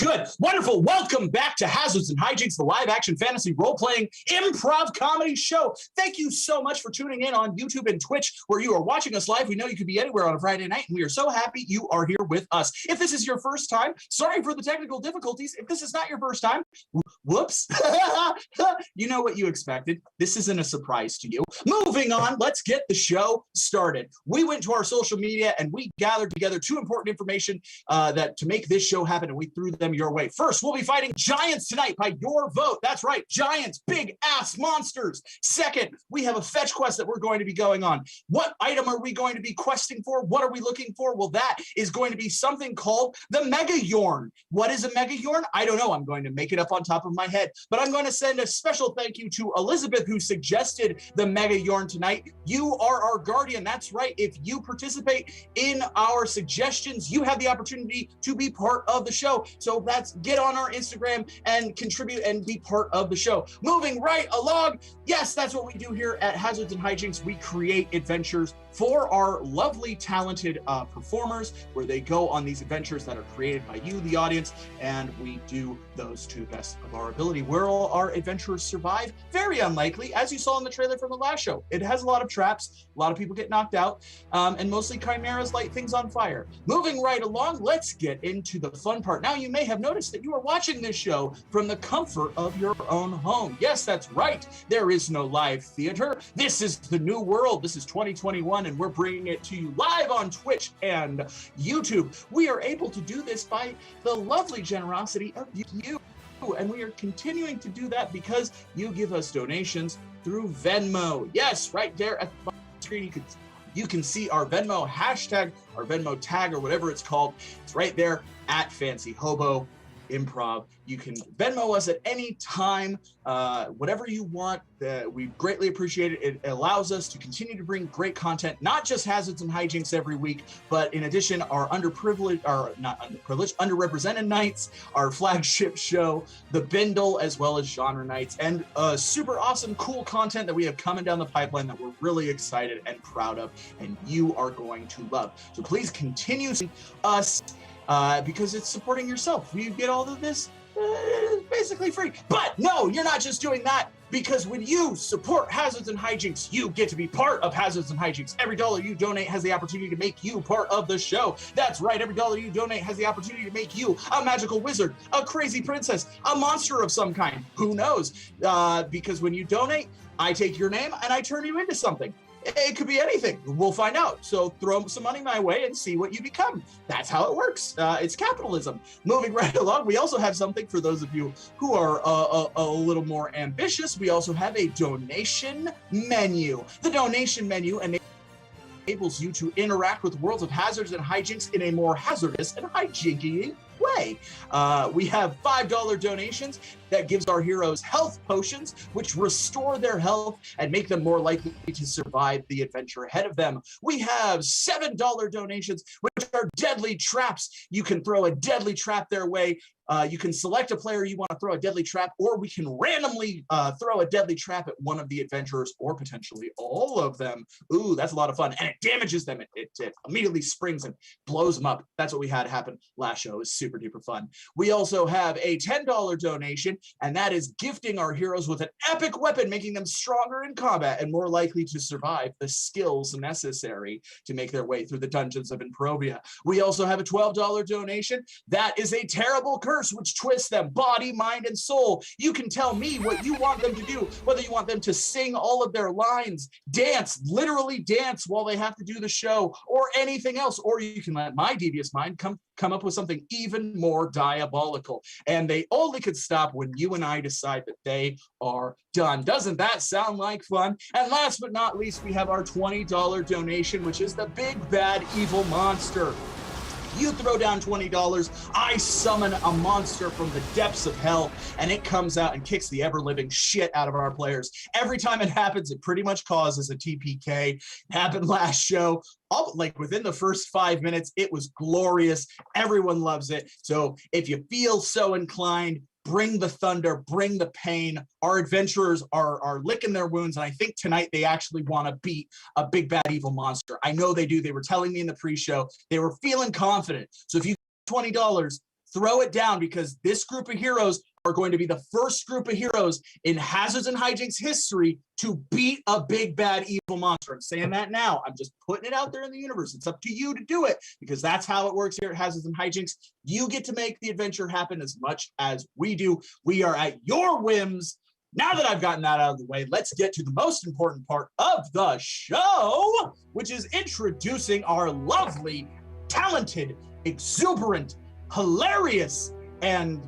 Good, wonderful. Welcome back to Hazards and Hijinks, the live-action fantasy role-playing improv comedy show. Thank you so much for tuning in on YouTube and Twitch, where you are watching us live. We know you could be anywhere on a Friday night, and we are so happy you are here with us. If this is your first time, sorry for the technical difficulties. If this is not your first time, whoops. You know what you expected. This isn't a surprise to you. Moving on, let's get the show started. We went to our social media, and we gathered together two important information to make this show happen, and we threw them your way. First, we'll be fighting giants tonight by your vote. That's right, giants, big ass monsters. Second, we have a fetch quest that we're going to be going on. What item are we going to be questing for? What are we looking for? Well, that is going to be something called the Meginjorn. What is a Meginjorn? I don't know. I'm going to make it up on top of my head, but I'm going to send a special thank you to Elizabeth, who suggested the Meginjorn tonight. You are our guardian. That's right. If you participate in our suggestions, you have the opportunity to be part of the show. So that's get on our Instagram and contribute and be part of the show. Moving right along. Yes, that's what we do here at Hazards and Hijinks. We create adventures for our lovely, talented performers, where they go on these adventures that are created by you, the audience, and we do those to the best of our ability. Will our adventurers survive? Very unlikely, as you saw in the trailer from the last show. It has a lot of traps, a lot of people get knocked out, and mostly chimeras light things on fire. Moving right along, let's get into the fun part. Now, you may have noticed that you are watching this show from the comfort of your own home. Yes, that's right. There is no live theater. This is the new world. This is 2021. And we're bringing it to you live on Twitch and YouTube. We are able to do this by the lovely generosity of you. And we are continuing to do that because you give us donations through Venmo. Yes, right there at the screen, you can see our Venmo hashtag, our Venmo tag, or whatever it's called. It's right there at Fancy Hobo Improv. You can Venmo us at any time, whatever you want. We greatly appreciate it. It allows us to continue to bring great content, not just Hazards and Hijinks every week, but in addition, our underrepresented nights, our flagship show, the Bindle, as well as genre nights, and super awesome, cool content that we have coming down the pipeline that we're really excited and proud of, and you are going to love. So please continue to us. Because it's supporting yourself. You get all of this basically free. But no, you're not just doing that, because when you support Hazards and Hijinks, you get to be part of Hazards and Hijinks. Every dollar you donate has the opportunity to make you part of the show. That's right, every dollar you donate has the opportunity to make you a magical wizard, a crazy princess, a monster of some kind. Who knows? Because when you donate, I take your name and I turn you into something. It could be anything. We'll find out. So throw some money my way and see what you become. That's how it works. It's capitalism. Moving right along, we also have something for those of you who are a little more ambitious. We also have a donation menu. The donation menu enables you to interact with Worlds of Hazards and Hijinks in a more hazardous and hijinky way. We have $5 donations that gives our heroes health potions, which restore their health and make them more likely to survive the adventure ahead of them. We have $7 donations, which are deadly traps. You can throw a deadly trap their way. You can select a player you want to throw a deadly trap, or we can randomly throw a deadly trap at one of the adventurers, or potentially all of them. Ooh, that's a lot of fun. And it damages them. It immediately springs and blows them up. That's what we had happen last show. It was super duper fun. We also have a $10 donation, and that is gifting our heroes with an epic weapon, making them stronger in combat and more likely to survive the skills necessary to make their way through the dungeons of Improvia. We also have a $12 donation. That is a terrible curse which twists them body, mind, and soul. You can tell me what you want them to do, whether you want them to sing all of their lines, dance, literally dance while they have to do the show, or anything else, or you can let my devious mind come up with something even more diabolical. And they only could stop when you and I decide that they are done. Doesn't that sound like fun? And last but not least, we have our $20 donation, which is the big bad evil monster. You throw down $20, I summon a monster from the depths of hell, and it comes out and kicks the ever-living shit out of our players. Every time it happens, it pretty much causes a TPK. It happened last show. Like within the first 5 minutes, it was glorious. Everyone loves it. So if you feel so inclined, bring the thunder, bring the pain. Our adventurers are licking their wounds, and I think tonight they actually want to beat a big bad evil monster. I know they do. They were telling me in the pre-show they were feeling confident. So if you $20, throw it down, because this group of heroes are going to be the first group of heroes in Hazards and Hijinks history to beat a big bad evil monster. I'm saying that now. I'm just putting it out there in the universe. It's up to you to do it, because that's how it works here at Hazards and Hijinks. You get to make the adventure happen as much as we do. We are at your whims. Now that I've gotten that out of the way, let's get to the most important part of the show, which is introducing our lovely, talented, exuberant, hilarious, and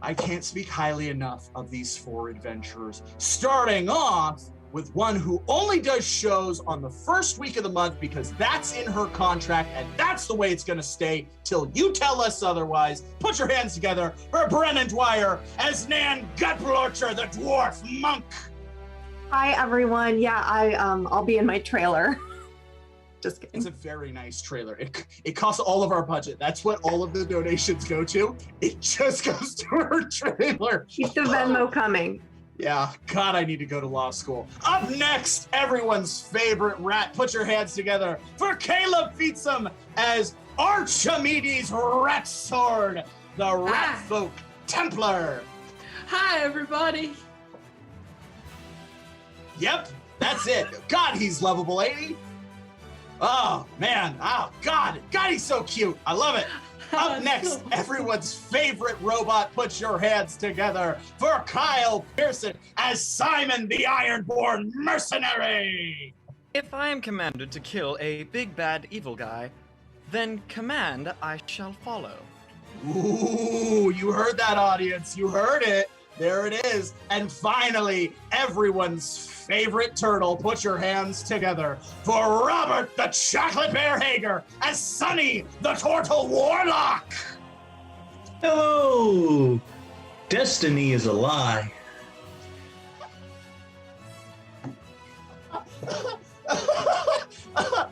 I can't speak highly enough of these 4 adventurers, starting off with one who only does shows on the first week of the month, because that's in her contract and that's the way it's going to stay till you tell us otherwise. Put your hands together for Brenan Dwyer as Nan Gutblorcher, the dwarf monk. Hi everyone. Yeah, I'll be in my trailer. Just kidding. It's a very nice trailer. It costs all of our budget. That's what all of the donations go to. It just goes to her trailer. Keep the Venmo coming. Yeah, God, I need to go to law school. Up next, everyone's favorite rat. Put your hands together for Caleb Fietsam as Archimedes Rat Sword, the Ratfolk Templar. Hi, everybody. Yep, that's it. God, he's lovable, ain't he? Oh, man. Oh, God, he's so cute. I love it. Up next, everyone's favorite robot. Put your hands together for Kyle Pearson as Simon the Ironborn Mercenary. If I am commanded to kill a big bad evil guy, then command I shall follow. Ooh, you heard that, audience. You heard it. There it is. And finally, everyone's favorite turtle. Put your hands together for Robert the Chocolate Bear Heger as Sonny the Tortle Warlock. Hello! Destiny is a lie.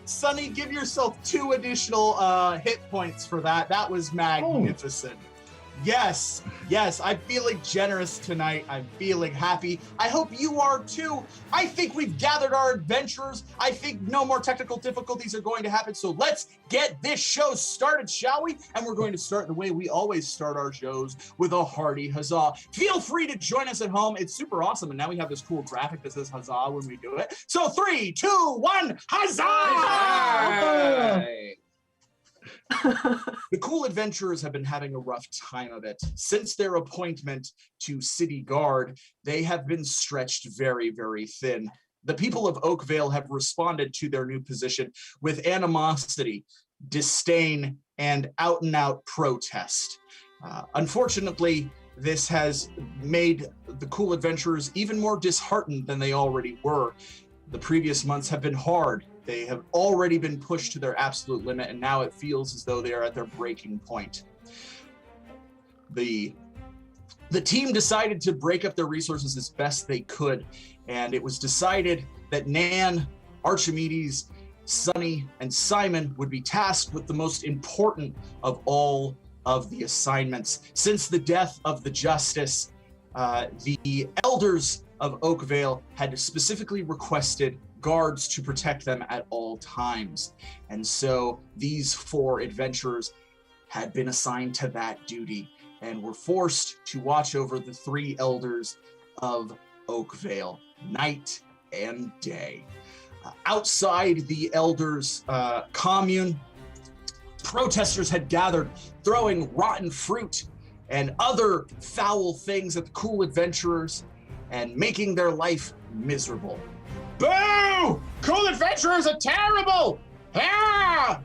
Sonny, give yourself 2 additional hit points for that. That was magnificent. Yes, I'm feeling generous tonight. I'm feeling happy. I hope you are too. I think we've gathered our adventurers. I think no more technical difficulties are going to happen. So let's get this show started, shall we? And we're going to start the way we always start our shows, with a hearty huzzah. Feel free to join us at home. It's super awesome. And now we have this cool graphic that says huzzah when we do it. So 3, 2, 1, huzzah! Hey. The cool adventurers have been having a rough time of it. Since their appointment to city guard, they have been stretched very, very thin. The people of Oakvale have responded to their new position with animosity, disdain, and out-and-out protest. Unfortunately, this has made the cool adventurers even more disheartened than they already were. The previous months have been hard. They have already been pushed to their absolute limit, and now it feels as though they are at their breaking point. The team decided to break up their resources as best they could, and it was decided that Nan, Archimedes, Sonny, and Simon would be tasked with the most important of all of the assignments. Since the death of the Justice, the elders of Oakvale had specifically requested guards to protect them at all times. And so these 4 adventurers had been assigned to that duty and were forced to watch over the 3 elders of Oakvale night and day. Outside the elders' commune, protesters had gathered, throwing rotten fruit and other foul things at the cool adventurers and making their life miserable. Boo! Cool adventurers are terrible! Ah!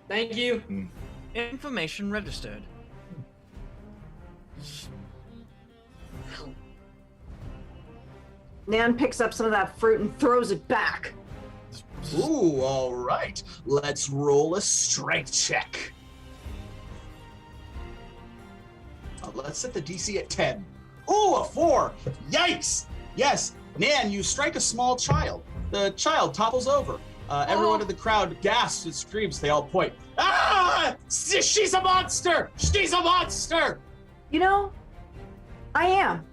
Thank you. Information registered. Nan picks up some of that fruit and throws it back. Ooh, all right. Let's roll a strength check. Let's set the DC at 10. Ooh, a 4. Yikes! Yes, Nan, you strike a small child. The child topples over. Everyone in the crowd gasps and screams. They all point. Ah! She's a monster! She's a monster! You know, I am.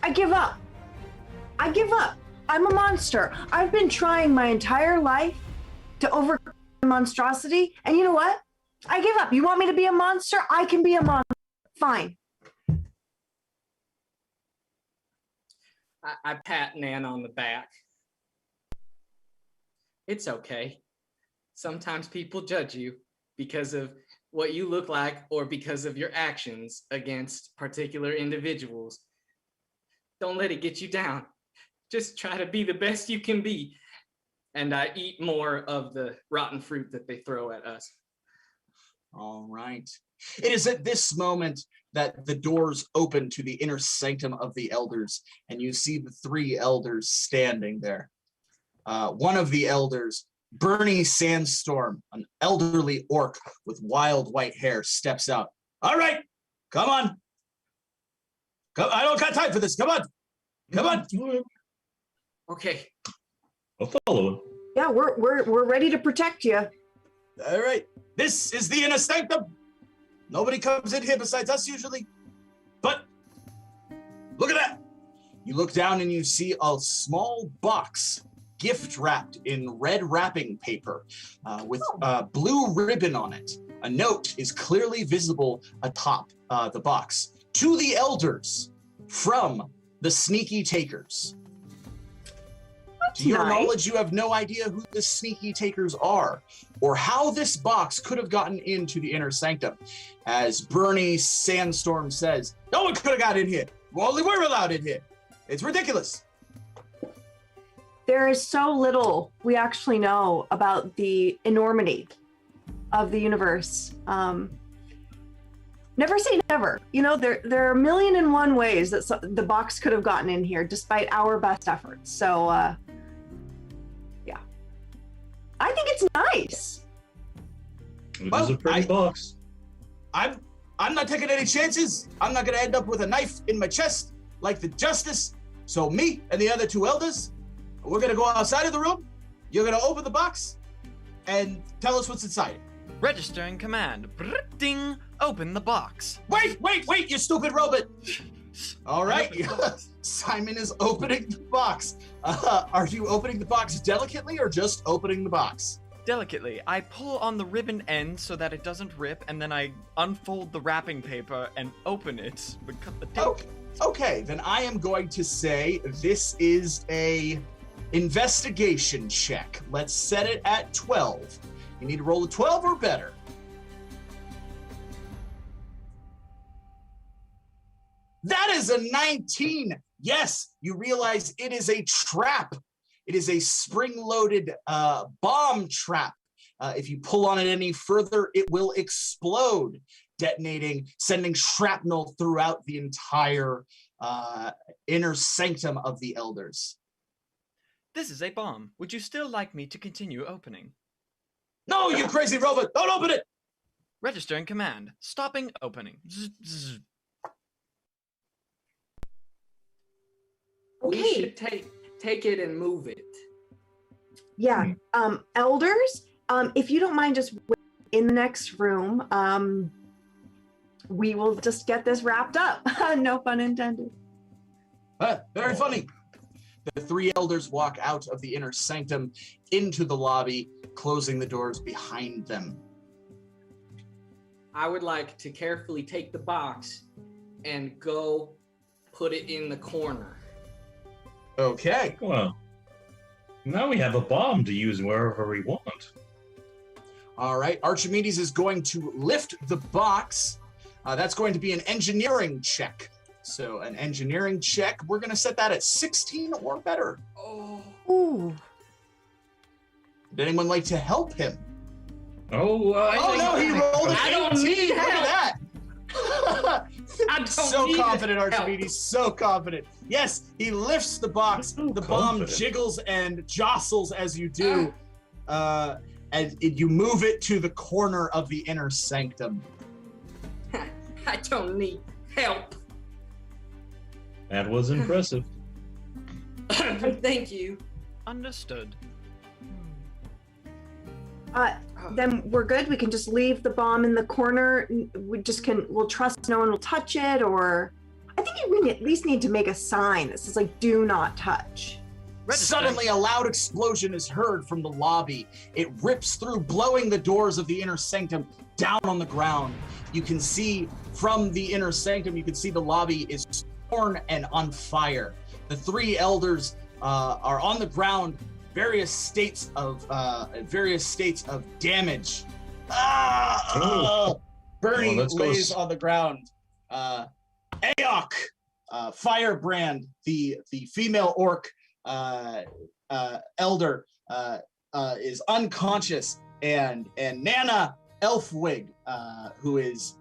I give up. I'm a monster. I've been trying my entire life to overcome monstrosity, and you know what? I give up. You want me to be a monster? I can be a monster. Fine. I pat Nan on the back. It's okay. Sometimes people judge you because of what you look like or because of your actions against particular individuals. Don't let it get you down. Just try to be the best you can be. And I eat more of the rotten fruit that they throw at us. All right. It is at this moment that the doors open to the inner sanctum of the elders, and you see the three elders standing there. One of the elders, Bernie Sandstorm, an elderly orc with wild white hair, steps out. All right, come on. Come, I don't got time for this. Come on. Come on. Okay. I'll follow him. Yeah, we're ready to protect you. All right. This is the inner sanctum. Nobody comes in here besides us usually. But look at that. You look down and you see a small box, gift wrapped in red wrapping paper with blue ribbon on it. A note is clearly visible atop the box. To the elders from the sneaky takers. To your knowledge, you have no idea who the sneaky takers are or how this box could have gotten into the inner sanctum. As Bernie Sandstorm says, no one could have got in here. Only we're allowed in here. It's ridiculous. There is so little we actually know about the enormity of the universe. Never say never. You know, there are 1,000,001 ways that the box could have gotten in here despite our best efforts. So, yeah. I think it's nice. It is a pretty box. I'm not taking any chances. I'm not going to end up with a knife in my chest like the justice. So me and the other two elders, we're going to go outside of the room. You're going to open the box and tell us what's inside it. Registering command. Brrrt, ding. Open the box. Wait, you stupid robot. All right. Simon is opening the box. Are you opening the box delicately or just opening the box? Delicately, I pull on the ribbon end so that it doesn't rip, and then I unfold the wrapping paper and open it, but cut the tape. Okay, then I am going to say this is a investigation check. Let's set it at 12. You need to roll a 12 or better. That is a 19. Yes, you realize it is a trap. It is a spring-loaded bomb trap. If you pull on it any further, it will explode, detonating, sending shrapnel throughout the entire inner sanctum of the elders. This is a bomb. Would you still like me to continue opening? No, you crazy robot! Don't open it! Registering command. Stopping opening. Zzz, zzz. We should take it and move it. Yeah. Elders, if you don't mind just in the next room, we will just get this wrapped up. No pun intended. Very funny. The three elders walk out of the inner sanctum into the lobby, closing the doors behind them. I would like to carefully take the box and go put it in the corner. Okay. Well, now we have a bomb to use wherever we want. All right. Archimedes is going to lift the box. That's going to be an engineering check. So an engineering check, we're going to set that at 16 or better. Oh. Ooh. Would anyone like to help him? Oh, no, he rolled an 18. I don't need Look help. at that. I don't So need confident, help. Archimedes, so confident. Yes, he lifts the box. So The bomb confident. jiggles and jostles as you do. And you move it to the corner of the inner sanctum. I don't need help. That was impressive. Thank you. Understood. Then we're good. We can just leave the bomb in the corner. We'll trust no one will touch it, or I think we at least need to make a sign that says like, do not touch. Suddenly, a loud explosion is heard from the lobby. It rips through, blowing the doors of the inner sanctum down on the ground. You can see from the inner sanctum, you can see the lobby is torn and on fire. The three elders are on the ground, various states of damage. Bernie lays on the ground. Aok, Firebrand, the female orc elder, is unconscious, and Nana Elfwig, who is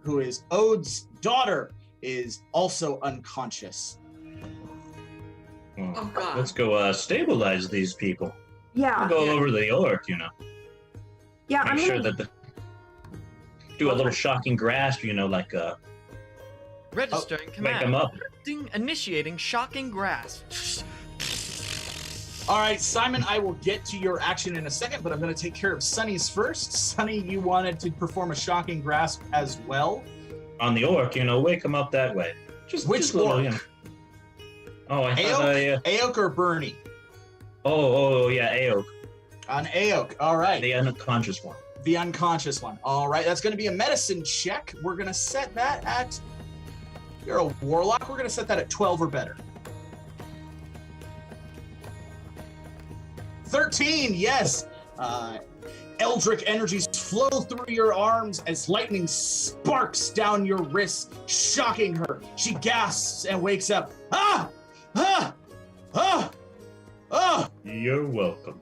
Ode's daughter, is also unconscious. Oh God. Let's go stabilize these people. Yeah. We'll go over the orc, Yeah, Make sure that do a little shocking grasp, like Registering command. wake them up. Initiating shocking grasp. All right, Simon, I will get to your action in a second, but I'm going to take care of Sunny's first. Sunny, you wanted to perform a shocking grasp as well. On the orc, wake them up that way. Which a little, orc? Oh, I thought Aok or Bernie? Oh, yeah, Aok. On Aok, all right. The unconscious one. The unconscious one. All right, that's going to be a medicine check. We're going to set that at... You're a warlock. We're going to set that at 12 or better. 13, yes. Eldritch energies flow through your arms as lightning sparks down your wrists, shocking her. She gasps and wakes up. Ah! Ah! Ah! Ah! You're welcome.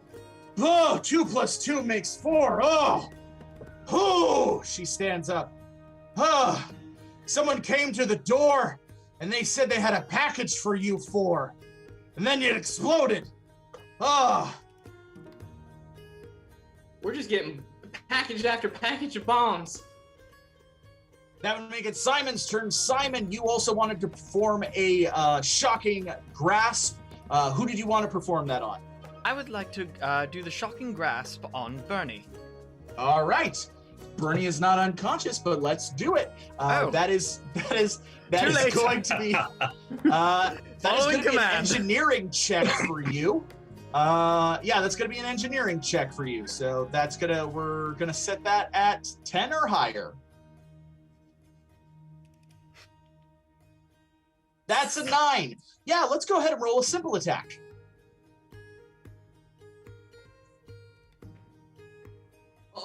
Oh, 2 + 2 makes 4. Oh! Oh! She stands up. Oh! Someone came to the door and they said they had a package for you 4. And then it exploded. Oh! We're just getting package after package of bombs. That would make it Simon's turn. Simon, you also wanted to perform a shocking grasp. Who did you want to perform that on? I would like to do the shocking grasp on Bernie. All right. Bernie is not unconscious, but let's do it. That is going to be an engineering check for you. That's gonna be an engineering check for you. So we're gonna set that at 10 or higher. That's a 9. Yeah, let's go ahead and roll a simple attack.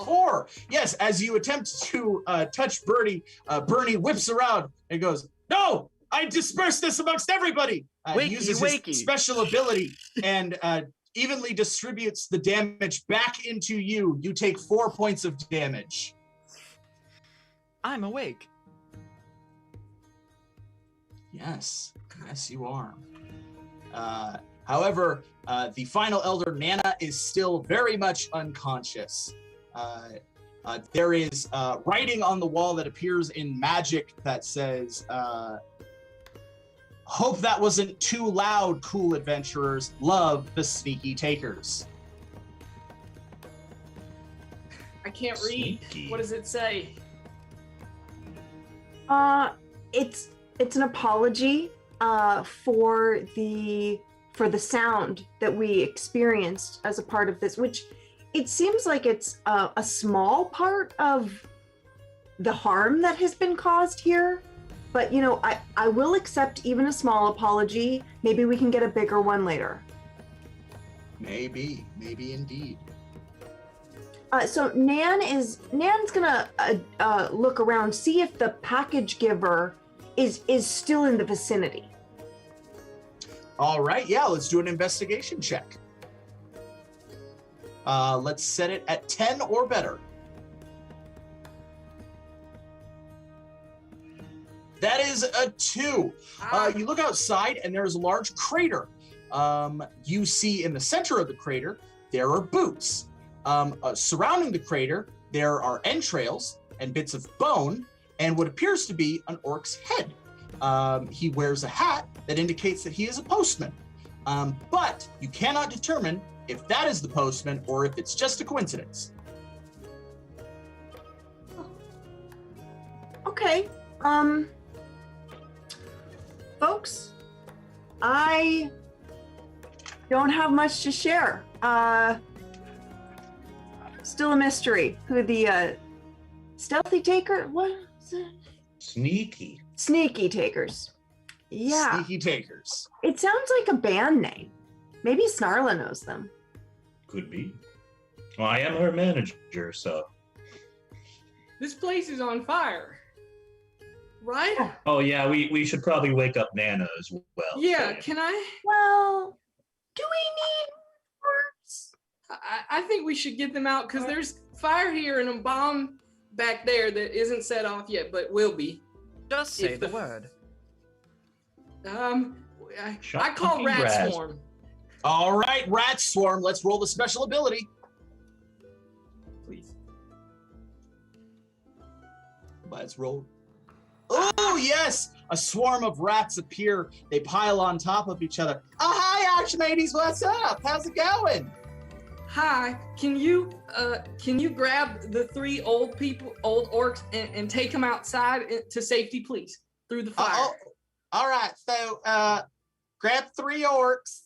Four. Yes, as you attempt to touch Bernie, Bernie whips around and goes, "No, I disperse this amongst everybody." Uses his special ability and evenly distributes the damage back into you. You take 4 points of damage. I'm awake. Yes, you are. However, the final elder, Nana, is still very much unconscious. There is writing on the wall that appears in magic that says, "Hope that wasn't too loud, cool adventurers. Love the sneaky takers." I can't read. Sneaky. What does it say? It's an apology for the sound that we experienced as a part of this, which it seems like it's a small part of the harm that has been caused here. But, I will accept even a small apology. Maybe we can get a bigger one later. Maybe indeed. So Nan's gonna look around, see if the package giver is still in the vicinity. All right, yeah, let's do an investigation check. Let's set it at 10 or better. That is a 2. You look outside and there's a large crater. You see in the center of the crater, there are boots. Surrounding the crater, there are entrails and bits of bone and what appears to be an orc's head. He wears a hat that indicates that he is a postman. But you cannot determine if that is the postman or if it's just a coincidence. Okay. Folks, I don't have much to share. Still a mystery. Who the stealthy taker? What is it? Sneaky. Sneaky takers. Yeah. Sneaky takers. It sounds like a band name. Maybe Snarla knows them. Could be. Well, I am her manager, so. This place is on fire. Right? Oh yeah, we should probably wake up Nana as well. Yeah, can I? Well, do we need words? I think we should get them out because there's fire here and a bomb back there that isn't set off yet, but will be. Just say the word. I call Rat grass. Swarm. All right, Rat Swarm. Let's roll the special ability. Please. Let's roll. Oh, yes! A swarm of rats appear. They pile on top of each other. Oh, hi, Archimedes. What's up? How's it going? Hi, can you grab the 3 old orcs and take them outside to safety, please, through the fire? All right. So, grab 3 orcs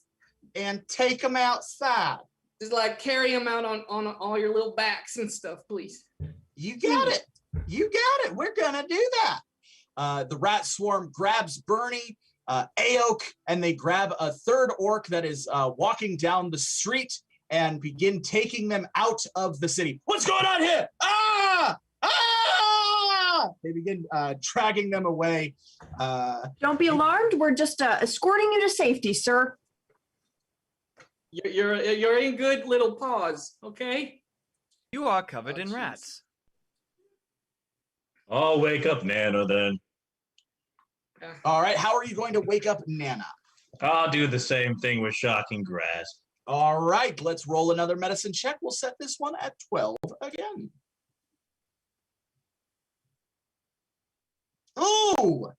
and take them outside. Just like carry them out on all your little backs and stuff, please. You got it. You got it. We're gonna do that. The rat swarm grabs Bernie, Aok, and they grab a 3rd orc that is walking down the street and begin taking them out of the city. What's going on here? Ah! Ah! They begin dragging them away. Don't be alarmed. We're just escorting you to safety, sir. You're in good little paws, okay? You are covered in rats. I'll wake up Nana then. All right, how are you going to wake up Nana? I'll do the same thing with shocking grass. All right, let's roll another medicine check. We'll set this one at 12 again. Oh,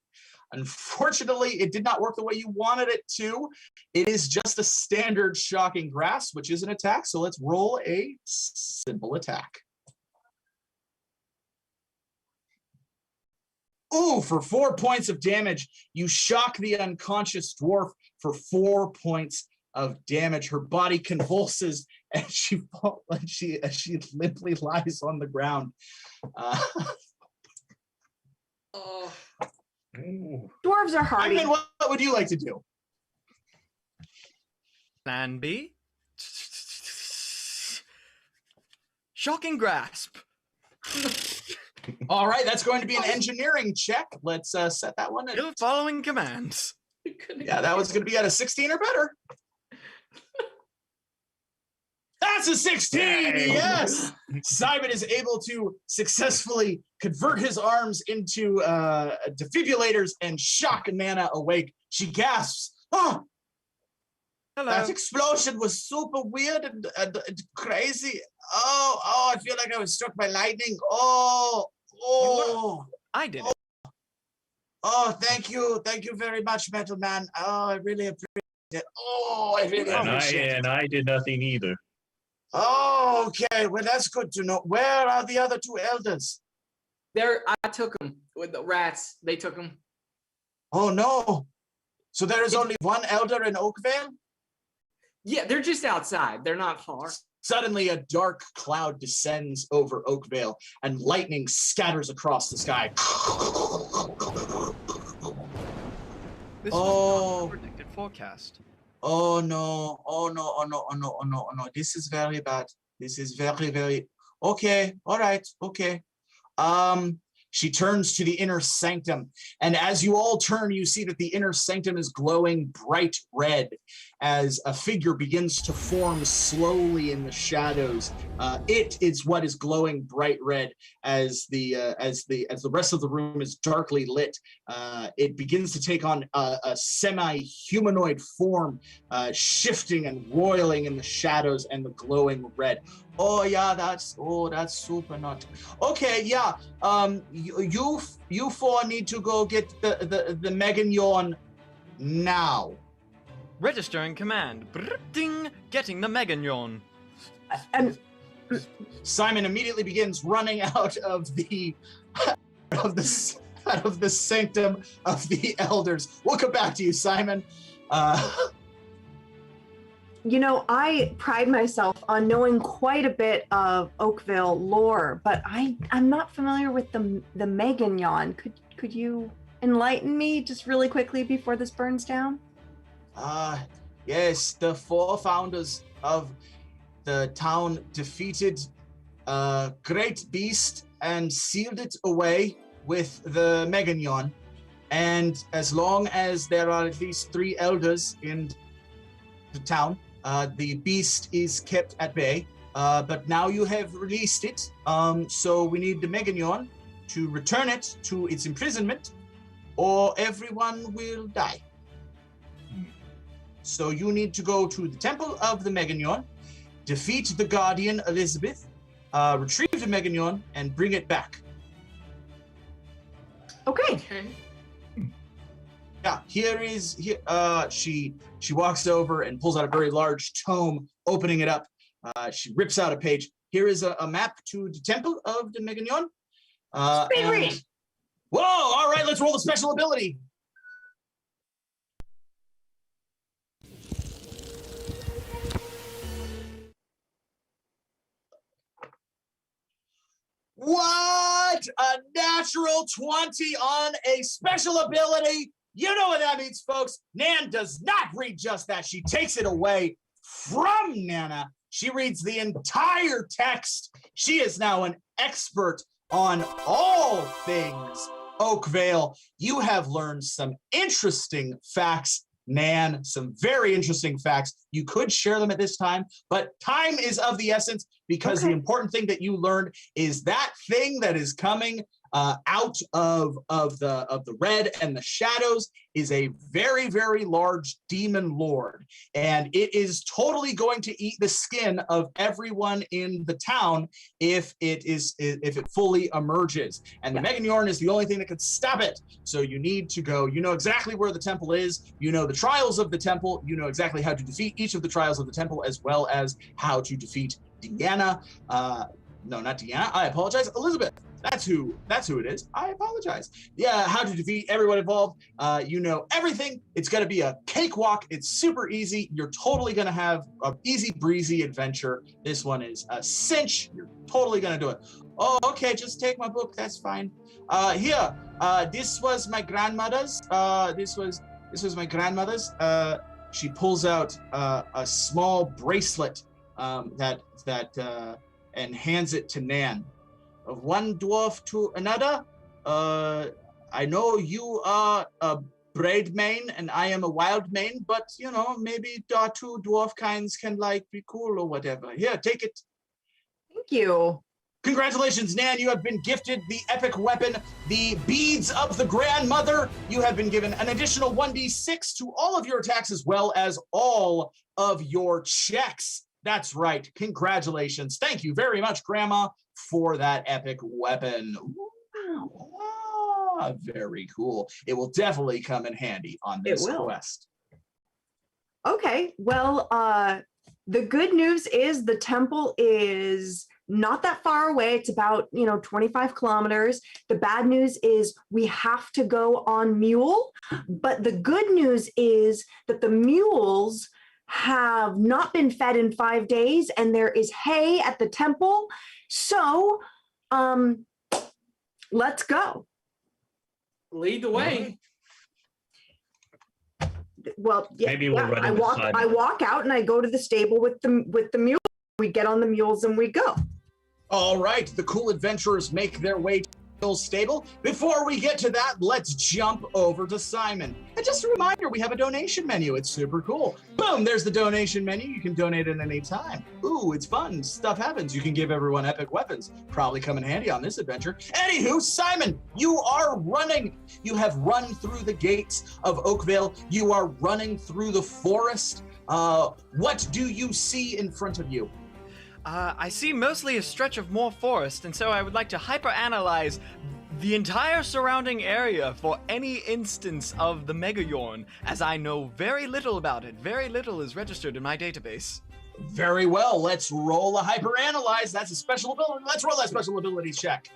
unfortunately, it did not work the way you wanted it to. It is just a standard shocking grass, which is an attack. So let's roll a simple attack. Ooh, for 4 points of damage, you shock the unconscious dwarf for 4 points of damage. Her body convulses and she limply lies on the ground. Oh. Dwarves are hardy. I mean, what would you like to do? Plan B. Shocking grasp. All right, that's going to be an engineering check. Let's set that one. Still following commands. Yeah, that was going to be at a 16 or better. That's a 16, yes! S.I.M.O.N is able to successfully convert his arms into defibrillators and shock Nana awake. She gasps, oh! Hello. That explosion was super weird and crazy. Oh, I feel like I was struck by lightning. Oh. I did it. Oh, thank you very much, Metal Man. Oh, I really appreciate it. Oh, I really appreciate it. And I did nothing either. Oh, okay. Well, that's good to know. Where are the other 2 elders? I took them with the rats. They took them. Oh, no. So there is only 1 elder in Oakvale? Yeah, they're just outside. They're not far. Suddenly, a dark cloud descends over Oakvale, and lightning scatters across the sky. This was not a predicted forecast. Oh no, oh no. This is very bad. This is very, very okay. All right, okay. She turns to the inner sanctum, and as you all turn, you see that the inner sanctum is glowing bright red as a figure begins to form slowly in the shadows. It is what is glowing bright red as the rest of the room is darkly lit. It begins to take on a semi-humanoid form, shifting and roiling in the shadows and the glowing red. Oh yeah, that's super not. Okay, yeah. You 4 need to go get the Meginjorn now. Registering command. Brrr, ding. Getting the Meginjorn. And S.I.M.O.N immediately begins running out of the sanctum of the elders. We'll come back to you, S.I.M.O.N. You know, I pride myself on knowing quite a bit of Oakville lore, but I'm not familiar with the Meginjorn. Could you enlighten me just really quickly before this burns down? Yes, the four founders of the town defeated a great beast and sealed it away with the Meginjorn. And as long as there are at least 3 elders in the town, the beast is kept at bay. But now you have released it, so we need the Meginjorn to return it to its imprisonment, or everyone will die. So you need to go to the Temple of the Meginjorn, defeat the Guardian Elizabeth, retrieve the Meginjorn, and bring it back. Okay. Yeah, she walks over and pulls out a very large tome, opening it up. She rips out a page. Here is a map to the Temple of the Meginjorn. Read. Whoa, all right, let's roll the special ability. What? A natural 20 on a special ability? You know what that means, folks. Nan does not read just that. She takes it away from Nana. She reads the entire text. She is now an expert on all things Oakvale. You have learned some interesting facts, Nan, some very interesting facts. You could share them at this time, but time is of the essence, because the important thing that you learned is that thing that is coming out of the red and the shadows is a very, very large demon lord, and it is totally going to eat the skin of everyone in the town if it fully emerges. And the Meginjorn is the only thing that could stop it. So you need to go. You know exactly where the temple is. You know the trials of the temple. You know exactly how to defeat each of the trials of the temple, as well as how to defeat Deanna. No, not Deanna. I apologize. Elizabeth. That's who it is. I apologize. Yeah, how to defeat everyone involved. You know everything. It's going to be a cakewalk. It's super easy. You're totally going to have an easy breezy adventure. This one is a cinch. You're totally going to do it. Oh, okay. Just take my book. That's fine. Here. This was my grandmother's. This was my grandmother's. She pulls out a small bracelet and hands it to Nan. Of one dwarf to another, I know you are a braid mane and I am a wild mane, but you know, maybe our 2 dwarf kinds can be cool or whatever. Here, take it. Thank you. Congratulations, Nan. You have been gifted the epic weapon, the Beads of the Grandmother. You have been given an additional 1d6 to all of your attacks, as well as all of your checks. That's right. Congratulations. Thank you very much, Grandma, for that epic weapon. Ooh, very cool. It will definitely come in handy on this quest. Okay. Well, the good news is the temple is not that far away. It's about, 25 kilometers. The bad news is we have to go on mule. But the good news is that the mules have not been fed in 5 days, and there is hay at the temple. So, let's go. Lead the way. Well, yeah, Maybe we'll run I walk out and I go to the stable with the mule. We get on the mules and we go. All right, the cool adventurers make their way to the stable. Before we get to that, let's jump over to Simon. And just a reminder, we have a donation menu. It's super cool. Boom, there's the donation menu. You can donate at any time. Ooh, it's fun. Stuff happens. You can give everyone epic weapons. Probably come in handy on this adventure. Anywho, Simon, you are running. You have run through the gates of Oakvale. You are running through the forest. What do you see in front of you? I see mostly a stretch of more forest, and so I would like to hyper-analyze the entire surrounding area for any instance of the Meginjorn, as I know very little about it. Very little is registered in my database. Very well. Let's roll a hyper-analyze. That's a special ability. Let's roll that special ability check.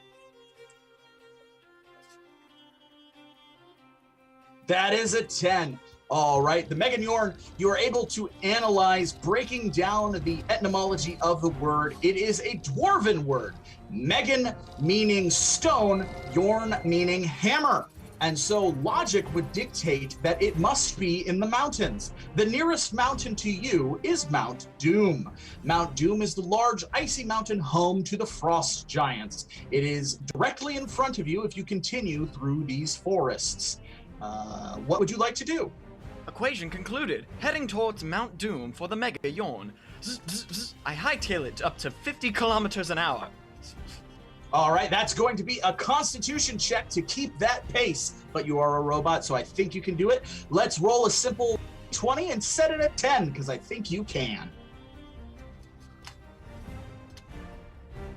That is a 10. All right, the Meginjorn, you are able to analyze, breaking down the etymology of the word. It is a dwarven word. Megan meaning stone, Jorn meaning hammer. And so logic would dictate that it must be in the mountains. The nearest mountain to you is Mount Doom. Mount Doom is the large icy mountain home to the frost giants. It is directly in front of you if you continue through these forests. What would you like to do? Equation concluded. Heading towards Mount Doom for the Meginjorn. I hightail it up to 50 kilometers an hour. All right, that's going to be a constitution check to keep that pace, but you are a robot, so I think you can do it. Let's roll a simple 20 and set it at 10, because I think you can.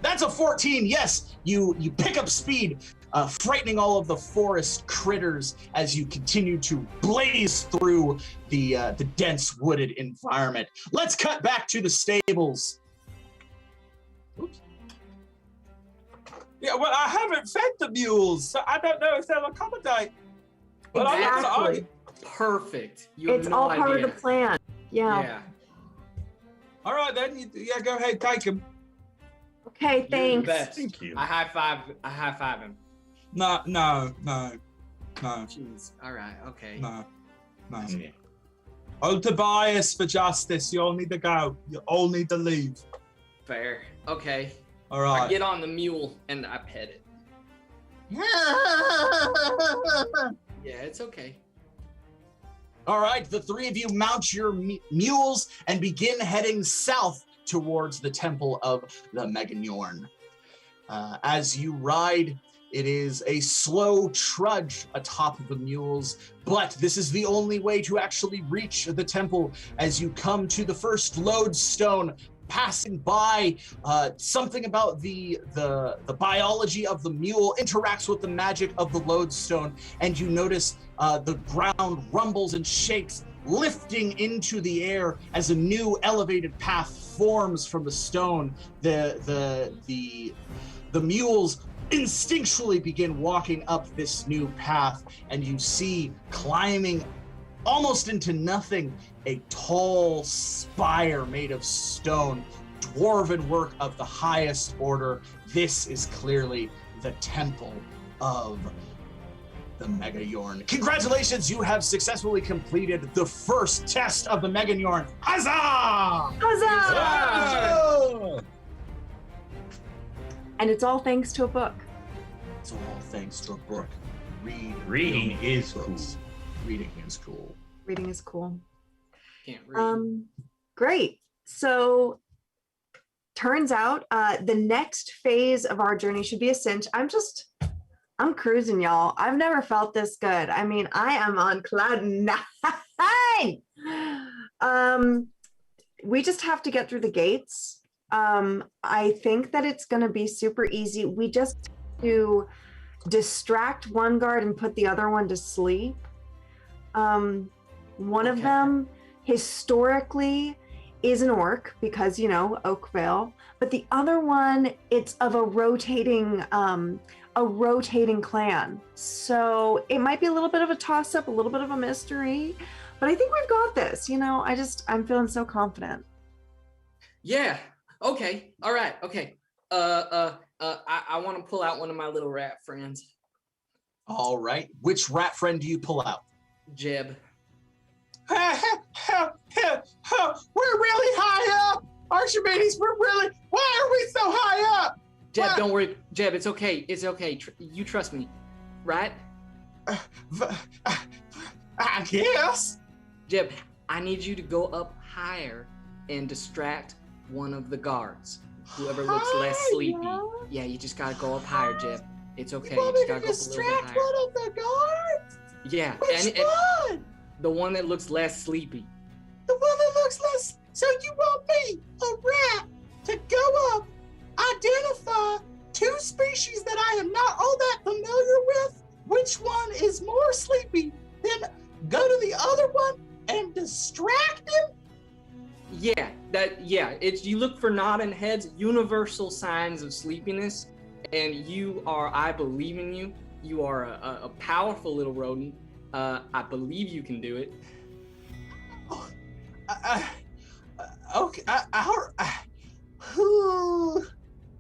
That's a 14, yes, you pick up speed, frightening all of the forest critters as you continue to blaze through the dense wooded environment. Let's cut back to the stables. Oops. Yeah, well, I haven't fed the mules, so I don't know if they'll accommodate. But I'm not gonna argue. Perfect. You have It's no all part idea. of the plan. Yeah. Yeah. All right, then. Yeah, go ahead, take them. Okay, You're the thanks. best. Thank you. I high five him. No. Jeez. All right. Okay. No. Okay. Old Tobias for justice. You all need to go. You all need to leave. Fair. Okay. All I right. get on the mule and I pet it. Yeah, it's okay. All right, the three of you mount your mules and begin heading south towards the temple of the Meginjorn. As you ride, it is a slow trudge atop of the mules, but this is the only way to actually reach the temple. As you come to the first lodestone, passing by, something about the biology of the mule interacts with the magic of the lodestone, and you notice the ground rumbles and shakes, lifting into the air as a new elevated path forms from the stone. The mules instinctually begin walking up this new path, and you see climbing almost into nothing a tall spire made of stone, dwarven work of the highest order. This is clearly the temple of the Meginjorn. Congratulations, you have successfully completed the first test of the Meginjorn. Huzzah! Huzzah! And it's all thanks to a book. It's all thanks to a book. Reading is books. Reading is cool. Reading is cool. Can't read. Great. So turns out the next phase of our journey should be a cinch. I'm cruising, y'all. I've never felt this good. I mean, I am on cloud 9. We just have to get through the gates. I think that it's going to be super easy. We just have to distract one guard and put the other one to sleep. One of them historically is an orc because, you know, Oakvale, but the other one, it's of a rotating clan. So it might be a little bit of a toss up, a little bit of a mystery, but I think we've got this, you know, I'm feeling so confident. Yeah. Okay. All right. Okay. I want to pull out one of my little rat friends. All right. Which rat friend do you pull out? Jeb. We're really high up. Archimedes, why are we so high up? Jeb, What? don't worry. Jeb, it's okay. It's okay. You trust me, right? I guess. Jeb, I need you to go up higher and distract one of the guards. Whoever looks less sleepy. Yeah, you just gotta go up higher, Jeb. It's okay. You just gotta go up a little bit higher. One of the guards? Yeah, Which and one? the one that looks less sleepy. The one that looks less. So you want me, a rat, to go up, identify two species that I am not all that familiar with, which one is more sleepy, then go to the other one and distract him? Yeah, it's you look for nodding heads, universal signs of sleepiness, and I believe in you. You are a powerful little rodent. I believe you can do it. Okay.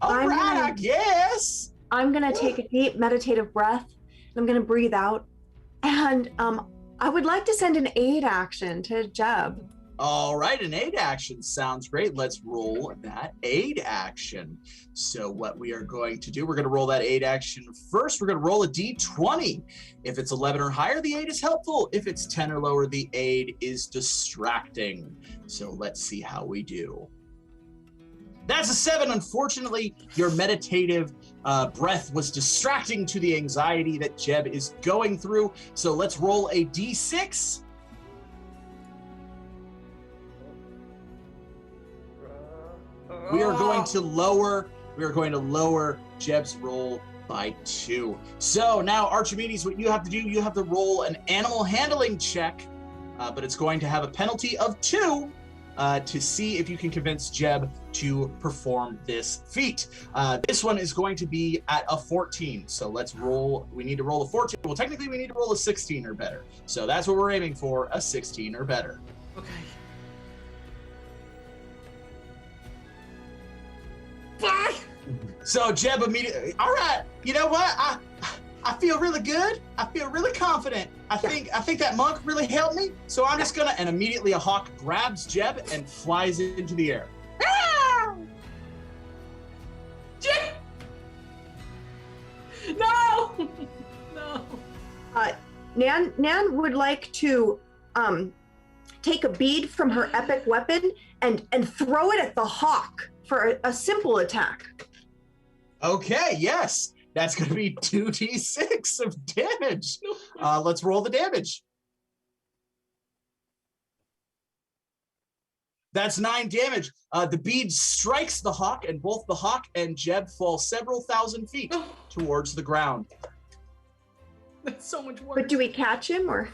All right, I guess. I'm gonna take a deep meditative breath. I'm gonna breathe out, and I would like to send an aid action to Jeb. All right, an aid action sounds great. Let's roll that aid action. So what we are going to do, we're going to roll that aid action first. We're going to roll a d20. If it's 11 or higher, the aid is helpful. If it's 10 or lower, the aid is distracting. So let's see how we do. That's a 7. Unfortunately, your meditative breath was distracting to the anxiety that Jeb is going through. So let's roll a d6. We are going to lower Jeb's roll by 2. So now, Archimedes, what you have to do, you have to roll an animal handling check, but it's going to have a penalty of 2 to see if you can convince Jeb to perform this feat. This one is going to be at a 14. So let's roll. We need to roll a 14. Well, technically, we need to roll a 16 or better. So that's what we're aiming for, a 16 or better. Okay. Fuck! So Jeb immediately, all right, you know what? I feel really good. I feel really confident. I think that monk really helped me. So I'm just gonna, and immediately a hawk grabs Jeb and flies into the air. Ah! Jeb! No! No. Nan would like to take a bead from her epic weapon and throw it at the hawk for a simple attack. Okay, yes. That's going to be 2d6 of damage. Let's roll the damage. That's 9 damage. The bead strikes the hawk, and both the hawk and Jeb fall several thousand feet towards the ground. That's so much work. But do we catch him or?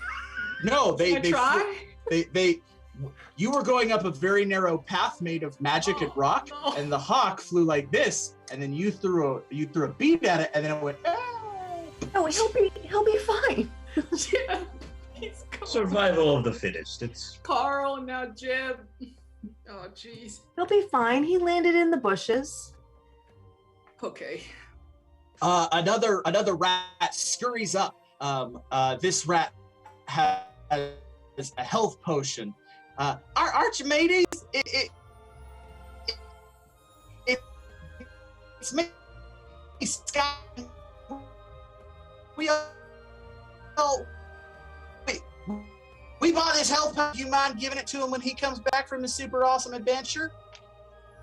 No, they try? You were going up a very narrow path made of magic and rock, and the hawk flew like this, and then you threw a bead at it, and then it went. Oh, he'll be fine. Yeah, he's gone. Survival of the fittest. It's Carl, now Jeb. Oh, jeez. He'll be fine. He landed in the bushes. Okay. Another rat scurries up. This rat has a health potion. Archimedes, it's me, Scott. We bought this health potion. Do you mind giving it to him when he comes back from his super awesome adventure?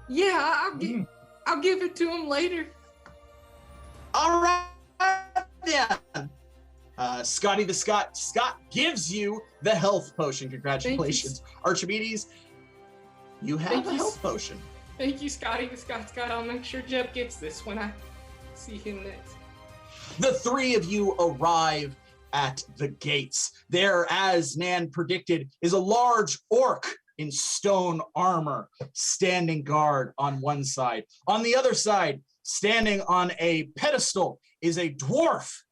Yeah, I'll give it to him later. All right then. Scotty the Scott gives you the health potion. Congratulations. Archimedes, you have a health potion. Thank you, Scotty the Scott. I'll make sure Jeb gets this when I see him next. The 3 of you arrive at the gates. There, as Nan predicted, is a large orc in stone armor standing guard on one side. On the other side, standing on a pedestal, is a dwarf.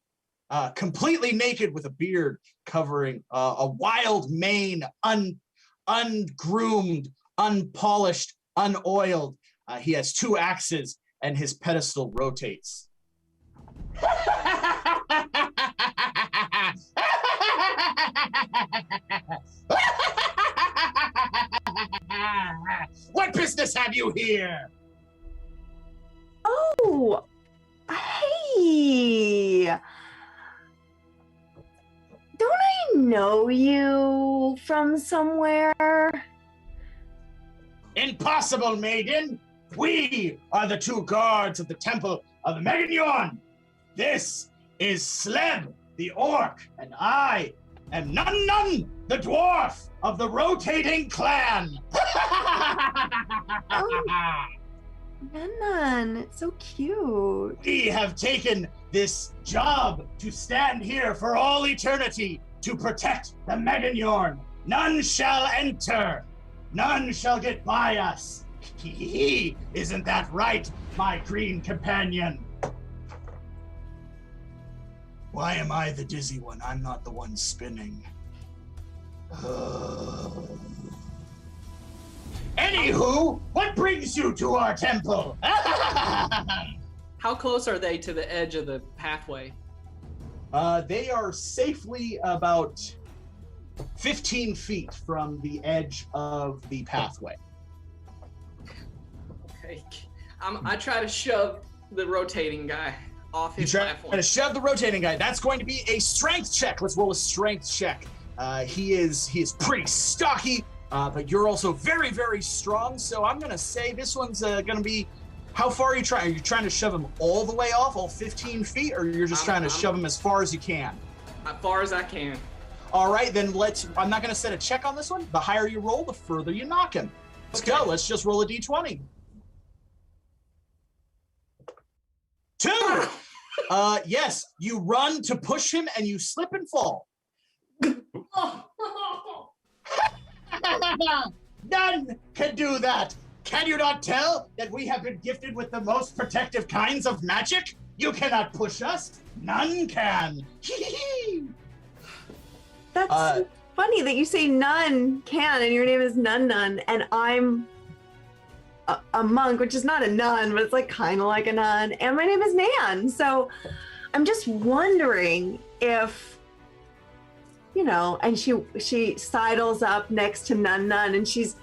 Completely naked with a beard covering a wild mane, ungroomed, unpolished, unoiled. He has 2 axes and his pedestal rotates. What business have you here? Oh, hey. Don't I know you from somewhere? Impossible, maiden. We are the 2 guards of the temple of the Meginjorn. This is Sleb, the orc, and I am none, the dwarf of the rotating clan. None, it's so cute. We have taken this job to stand here for all eternity to protect the Meginjorn. None shall enter. None shall get by us. Isn't that right, my green companion? Why am I the dizzy one? I'm not the one spinning. Anywho, what brings you to our temple? How close are they to the edge of the pathway? They are safely about 15 feet from the edge of the pathway. Okay. I try to shove the rotating guy off his platform. To shove the rotating guy. That's going to be a strength check. Let's roll a strength check. He is pretty stocky, but you're also very, very strong. So I'm going to say this one's going to be. How far are you trying? Are you trying to shove him all the way off, all 15 feet, or you're just trying to shove him as far as you can? As far as I can. All right, then I'm not going to set a check on this one. The higher you roll, the further you knock him. Let's go. Let's just roll a d20. 2! Yes, you run to push him and you slip and fall. None can do that. Can you not tell that we have been gifted with the most protective kinds of magic? You cannot push us. None can. That's funny that you say none can, and your name is Nun, and I'm a monk, which is not a nun, but it's like kind of like a nun, and my name is Nan. So I'm just wondering if, and she sidles up next to Nun, and she's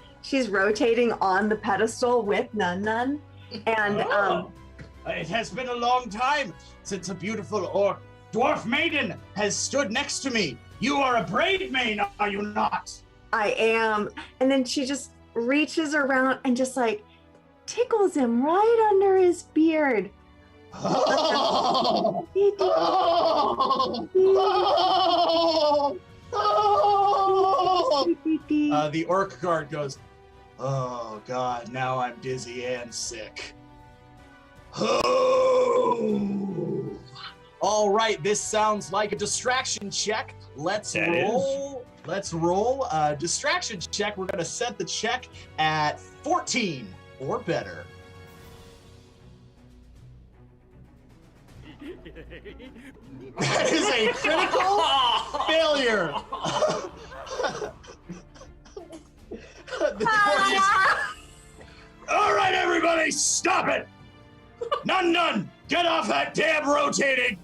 rotating on the pedestal with Nun, and it has been a long time since a beautiful orc dwarf maiden has stood next to me. You are a brave maiden, are you not? I am. And then she just reaches around and just like tickles him right under his beard. The orc guard goes, "Oh God, now I'm dizzy and sick." All right, this sounds like a distraction check. Let's roll a distraction check. We're gonna set the check at 14 or better. That is a critical failure. All right, everybody, stop it! None, get off that damn rotating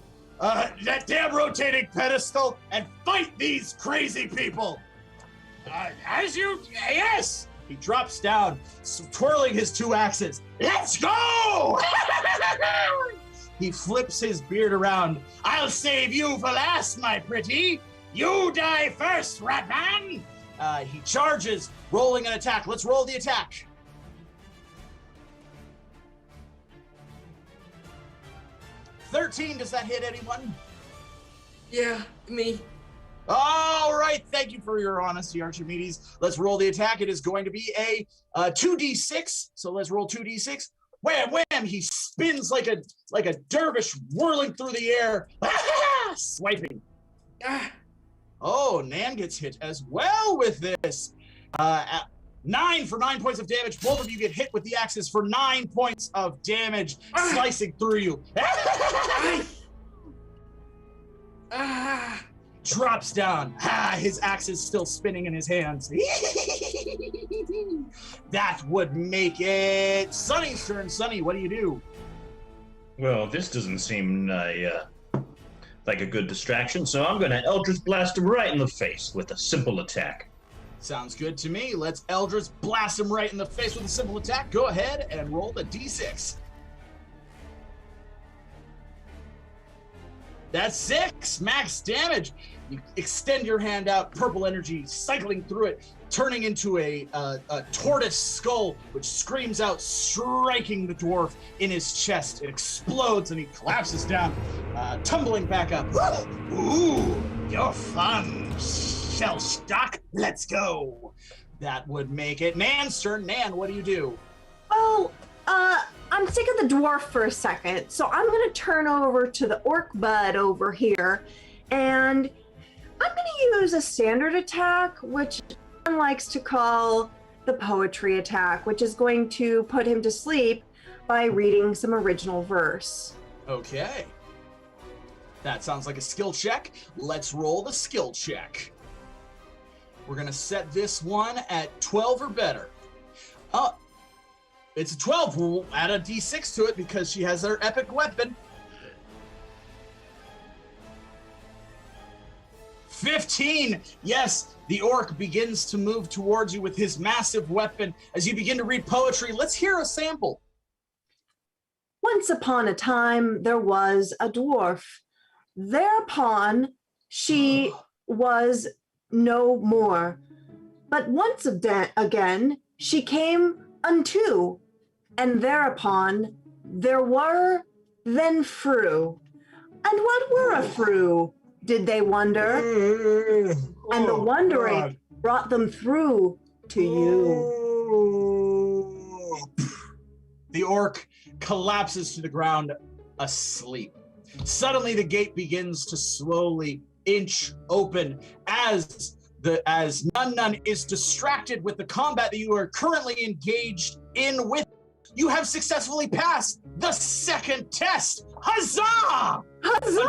pedestal and fight these crazy people. Yes. He drops down, twirling his 2 axes. Let's go! He flips his beard around. I'll save you for last, my pretty. You die first, Ratman. He charges, rolling an attack. Let's roll the attack. 13, does that hit anyone? Yeah, me. All right, thank you for your honesty, Archimedes. Let's roll the attack. It is going to be a 2d6. So let's roll 2d6. Wham, wham! He spins like a dervish, whirling through the air, swiping. Oh, Nan gets hit as well with this. 9 for 9 points of damage. Both of you get hit with the axes for 9 points of damage, slicing through you. Drops down. His axe is still spinning in his hands. That would make it Sunny's turn. Sunny, what do you do? Well, this doesn't seem like a good distraction, so I'm going to Eldritch Blast him right in the face with a simple attack. Sounds good to me. Let's Eldritch Blast him right in the face with a simple attack. Go ahead and roll the d6. That's 6 max damage. You extend your hand out, purple energy cycling through it, turning into a tortoise skull, which screams out, striking the dwarf in his chest. It explodes and he collapses down, tumbling back up. Ooh, you're fun, shell shock. Let's go. That would make it Nan's turn. Nan, what do you do? Oh, I'm sick of the dwarf for a second, so I'm going to turn over to the orc bud over here, and I'm going to use a standard attack, which one likes to call the poetry attack, which is going to put him to sleep by reading some original verse. Okay. That sounds like a skill check. Let's roll the skill check. We're going to set this one at 12 or better. It's a 12. We'll add a d6 to it because she has her epic weapon. 15. Yes, the orc begins to move towards you with his massive weapon. As you begin to read poetry, let's hear a sample. Once upon a time, there was a dwarf. Thereupon, she was no more. But once again, she came unto, and thereupon there were then frew. And what were a frew, did they wonder? And the wondering brought them through to you. The orc collapses to the ground asleep. Suddenly the gate begins to slowly inch open as Nun is distracted with the combat that you are currently engaged in with. You have successfully passed the second test. Huzzah! Huzzah!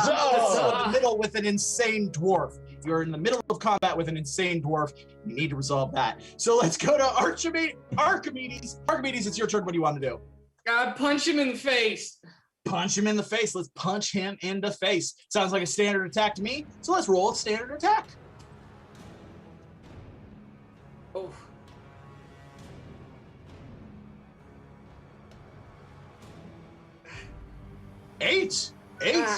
You're in the middle with an insane dwarf. You're in the middle of combat with an insane dwarf. You need to resolve that. So let's go to Archimedes. Archimedes, it's your turn. What do you want to do? God, punch him in the face. Punch him in the face. Let's punch him in the face. Sounds like a standard attack to me. So let's roll a standard attack. Oh. Eight,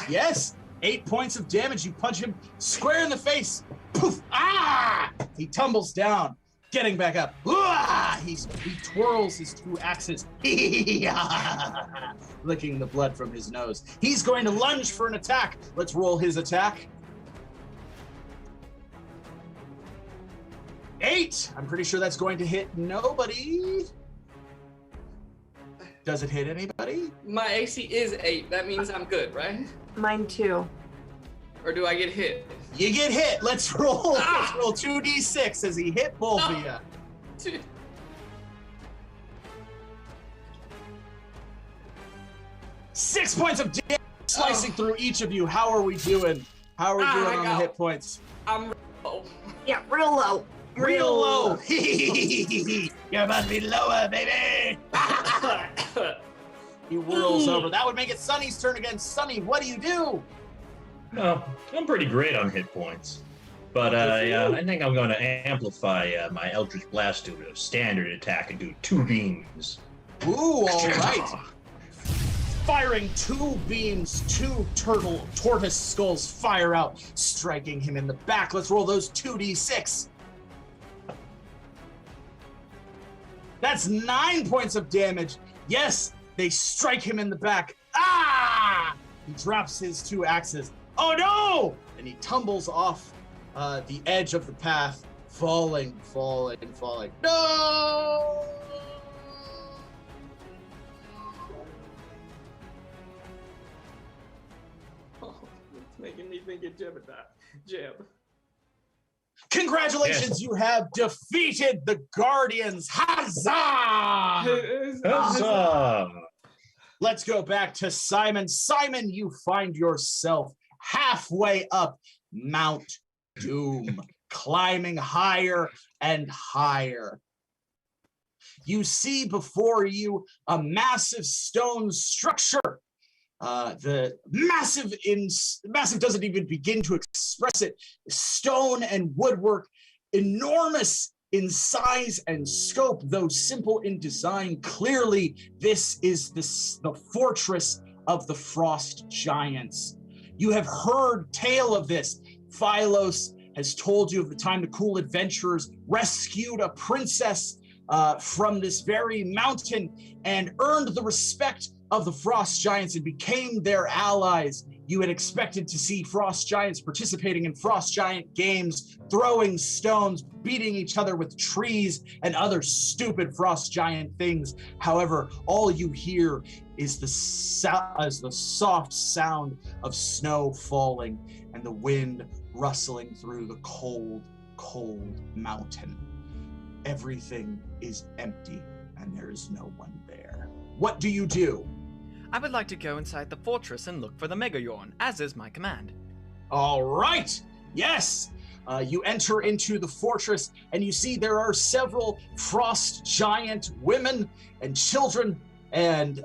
yes. 8 points of damage. You punch him square in the face. Poof! Ah! He tumbles down, getting back up. Ah! He twirls his 2 axes, licking the blood from his nose. He's going to lunge for an attack. Let's roll his attack. 8. I'm pretty sure that's going to hit nobody. Does it hit anybody? My AC is 8. That means I'm good, right? Mine too. Or do I get hit? You get hit. Let's roll. Let's roll 2d6 as he hit both of you. 6 points of damage slicing through each of you. How are we doing? How are we doing on the hit points? I'm low. Yeah, real low. Real low. You're about to be lower, baby. He whirls over. That would make it Sunny's turn again. Sunny, what do you do? Oh, I'm pretty great on hit points. But I think I'm going to amplify my Eldritch Blast to a standard attack and do 2 beams. Ooh, all right. Firing 2 beams, 2 tortoise skulls fire out, striking him in the back. Let's roll those 2d6. That's 9 points of damage. Yes, they strike him in the back. Ah! He drops his 2 axes. Oh no! And he tumbles off the edge of the path, falling. No! Oh, it's making me think of Jeb. Congratulations, you have defeated the Guardians. Huzzah! Huzzah! Let's go back to Simon. Simon, you find yourself halfway up Mount Doom, climbing higher and higher. You see before you a massive stone structure. The massive doesn't even begin to express it. Stone and woodwork, enormous in size and scope, though simple in design. Clearly, this is the fortress of the Frost Giants. You have heard tale of this. Phylos has told you of the time the cool adventurers rescued a princess from this very mountain and earned the respect of the Frost Giants and became their allies. You had expected to see Frost Giants participating in Frost Giant games, throwing stones, beating each other with trees, and other stupid Frost Giant things. However, all you hear is the soft sound of snow falling and the wind rustling through the cold, cold mountain. Everything is empty and there is no one there. What do you do? I would like to go inside the fortress and look for the Meginjorn, as is my command. All right. Yes. You enter into the fortress, and you see there are several frost giant women and children and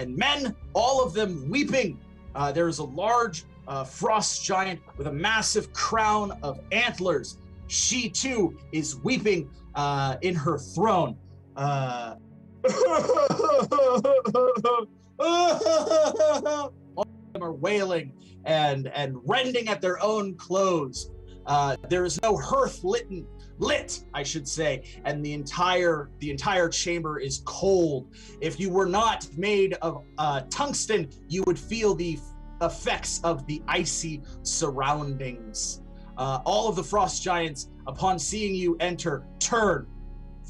men, all of them weeping. There's a large frost giant with a massive crown of antlers. She too is weeping in her throne. All of them are wailing and rending at their own clothes. There is no hearth lit, I should say, and the entire chamber is cold. If you were not made of tungsten, you would feel the effects of the icy surroundings. All of the frost giants, upon seeing you enter, turn.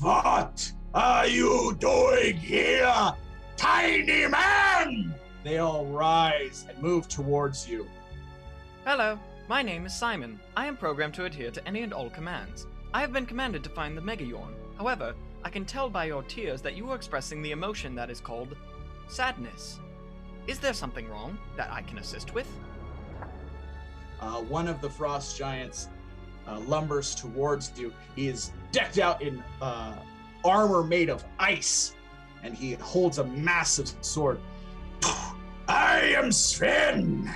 What are you doing here, tiny man? They all rise and move towards you. Hello, my name is Simon. I am programmed to adhere to any and all commands. I have been commanded to find the Meginjorn. However, I can tell by your tears that you are expressing the emotion that is called sadness. Is there something wrong that I can assist with? One of the frost giants lumbers towards you. He is decked out in armor made of ice, and he holds a massive sword. I am S.I.M.O.N,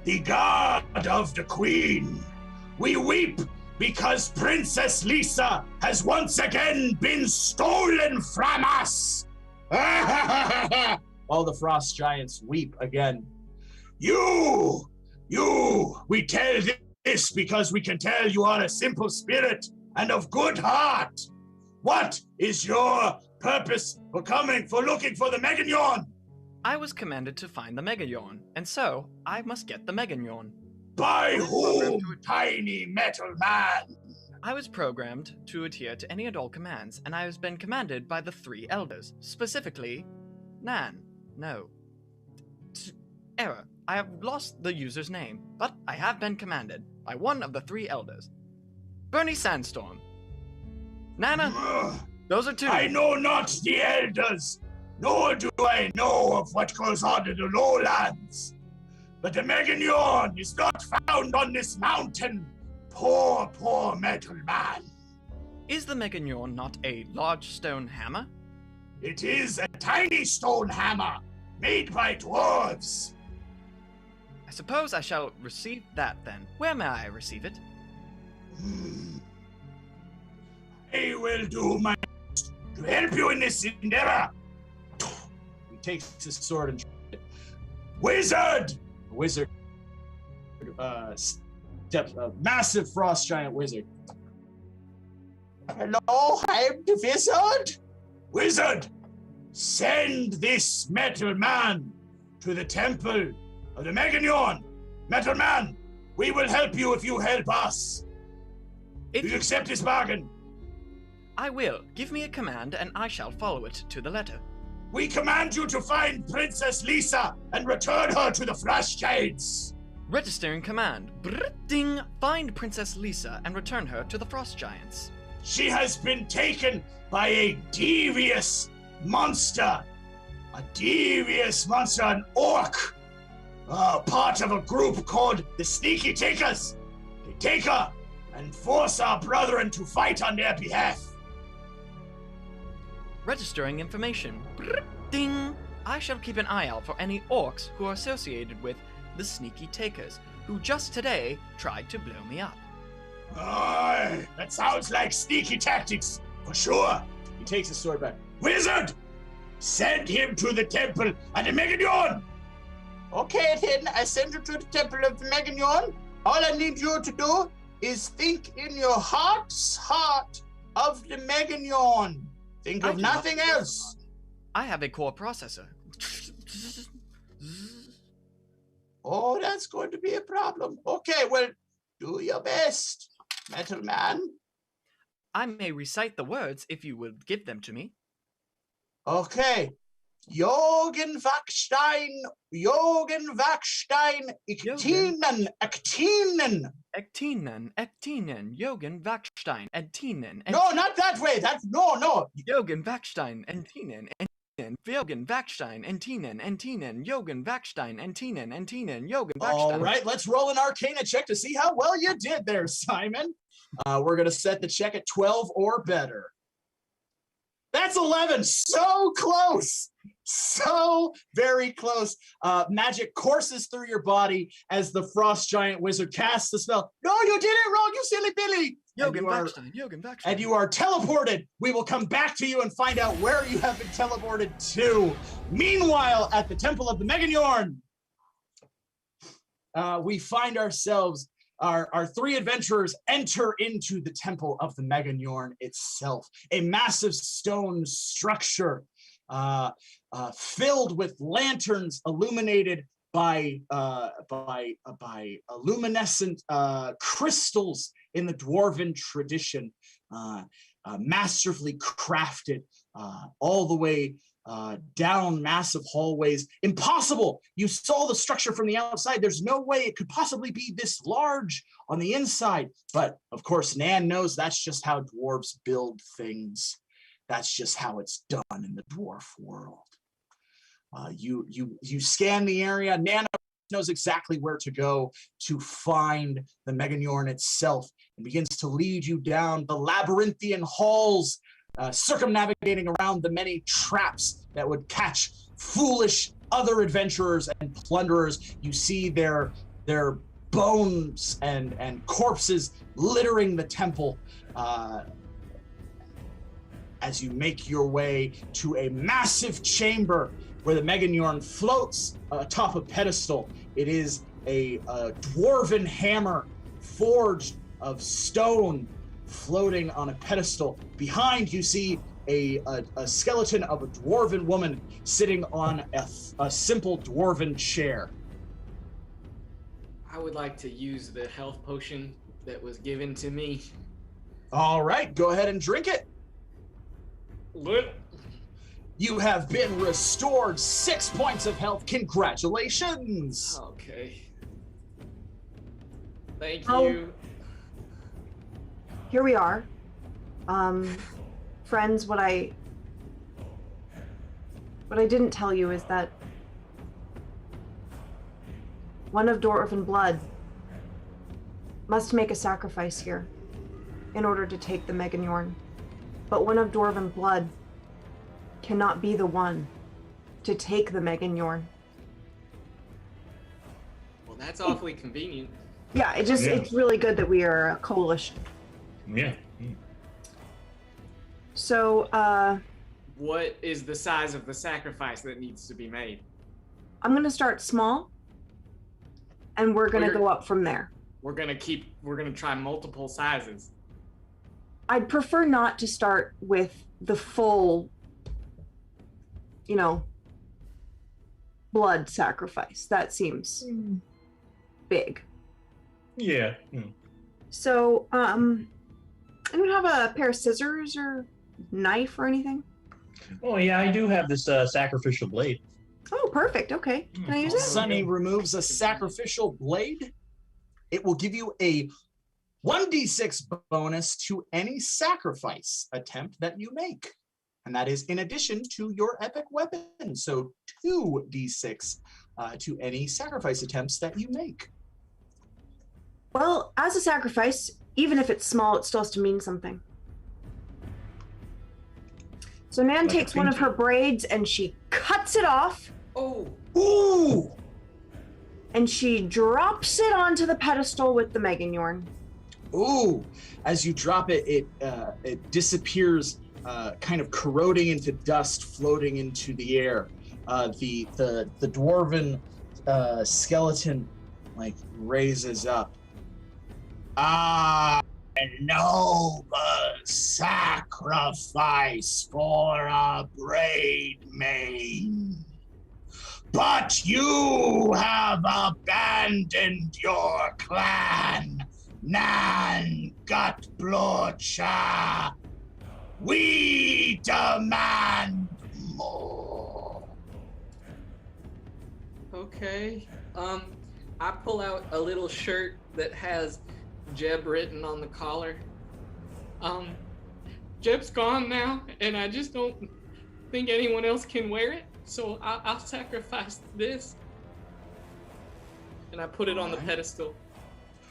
the god of the queen. We weep because Princess Lisa has once again been stolen from us. All the frost giants weep again. You, we tell this because we can tell you are a simple spirit and of good heart. What is your purpose for looking for the Meginjorn? I was commanded to find the Meginjorn, and so I must get the Meginjorn. By whom, tiny metal man? I was programmed to adhere to any and all commands, and I have been commanded by the 3 elders, specifically Error. I have lost the user's name, but I have been commanded by one of the 3 elders. Bernie Sandstorm. Nana, those are 2. I know not the elders, nor do I know of what goes on in the lowlands. But the Meginjorn is not found on this mountain. Poor metal man. Is the Meginjorn not a large stone hammer? It is a tiny stone hammer made by dwarves. I suppose I shall receive that then. Where may I receive it? I will do my best to help you in this endeavor. He takes his sword and wizard! The wizard steps a massive frost giant wizard. Hello, I'm the wizard. Wizard, send this metal man to the temple of the Meginjorn. Metal man, we will help you if you help us. Do you accept this bargain? I will. Give me a command and I shall follow it to the letter. We command you to find Princess Lisa and return her to the Frost Giants. Registering command. Ding! Find Princess Lisa and return her to the Frost Giants. She has been taken by a devious monster. An orc. Part of a group called the Sneaky Takers. They take her and force our brethren to fight on their behalf. Registering information. Ding! I shall keep an eye out for any orcs who are associated with the Sneaky Takers, who just today tried to blow me up. That sounds like sneaky tactics, for sure. He takes his sword back. Wizard! Send him to the temple of the Meginjorn! Okay, then, I send you to the temple of the Meginjorn. All I need you to do is think in your heart's heart of the Meginjorn. Think of nothing else. I have a core processor. Oh, that's going to be a problem. Okay, well, do your best, metal man. I may recite the words if you would give them to me. Okay. Jorgen Wackstein, Ektinen. Ektinen, Jorgen Wackstein, Ektinen. No, not that way. No. Jorgen Wackstein, Ektinen. Jogen, Vakstein, Entinen, Jogen, Vakstein, Entinen, Jogen, Vakstein. All right, let's roll an Arcana check to see how well you did there, Simon. We're going to set the check at 12 or better. That's 11. So close. So very close. Magic courses through your body as the frost giant wizard casts the spell. No, you did it wrong, you silly Billy. Jogen, Vakstein. And you are teleported. We will come back to you and find out where you have been teleported to. Meanwhile, at the Temple of the Meginjorn, we find ourselves, our three adventurers enter into the Temple of the Meginjorn itself, a massive stone structure filled with lanterns illuminated by luminescent crystals in the dwarven tradition, masterfully crafted all the way down massive hallways. Impossible! You saw the structure from the outside. There's no way it could possibly be this large on the inside. But of course, Nan knows that's just how dwarves build things. That's just how it's done in the dwarf world. You scan the area. Nan knows exactly where to go to find the Meginjorn itself and begins to lead you down the labyrinthian halls, circumnavigating around the many traps that would catch foolish other adventurers and plunderers. You see their bones and corpses littering the temple as you make your way to a massive chamber where the Meginjorn floats atop a pedestal. It is a dwarven hammer forged of stone floating on a pedestal. Behind, you see a skeleton of a dwarven woman sitting on a simple dwarven chair. I would like to use the health potion that was given to me. All right, go ahead and drink it. You have been restored 6 points of health. Congratulations. Okay. Thank you. Here we are. Friends, what I didn't tell you is that one of Dwarven blood must make a sacrifice here in order to take the Meginjorn. But one of Dwarven blood cannot be the one to take the Meginjorn. Well, that's awfully convenient. Yeah, it's really good that we are a coalition. Yeah. So, what is the size of the sacrifice that needs to be made? I'm gonna start small, and we're gonna go up from there. We're gonna try multiple sizes. I'd prefer not to start with the full, blood sacrifice. That seems big. Yeah. So, anyone have a pair of scissors or knife or anything? Oh yeah, I do have this sacrificial blade. Oh, perfect. Okay. Can I use it? Sunny removes a sacrificial blade. It will give you a 1d6 bonus to any sacrifice attempt that you make. And that is in addition to your epic weapon. So 2d6 to any sacrifice attempts that you make. Well, as a sacrifice, even if it's small, it still has to mean something. So Nan takes one of her braids and she cuts it off. Oh. Ooh! And she drops it onto the pedestal with the Meginjorn. Ooh! As you drop it, it disappears, kind of corroding into dust, floating into the air. The dwarven skeleton raises up. A noble sacrifice for a braid main. But you have abandoned your clan, Nan Gutblorcher. We demand more. Okay. I pull out a little shirt that has Jeb written on the collar. Jeb's gone now, and I just don't think anyone else can wear it, so I'll sacrifice this. And I put it on the pedestal.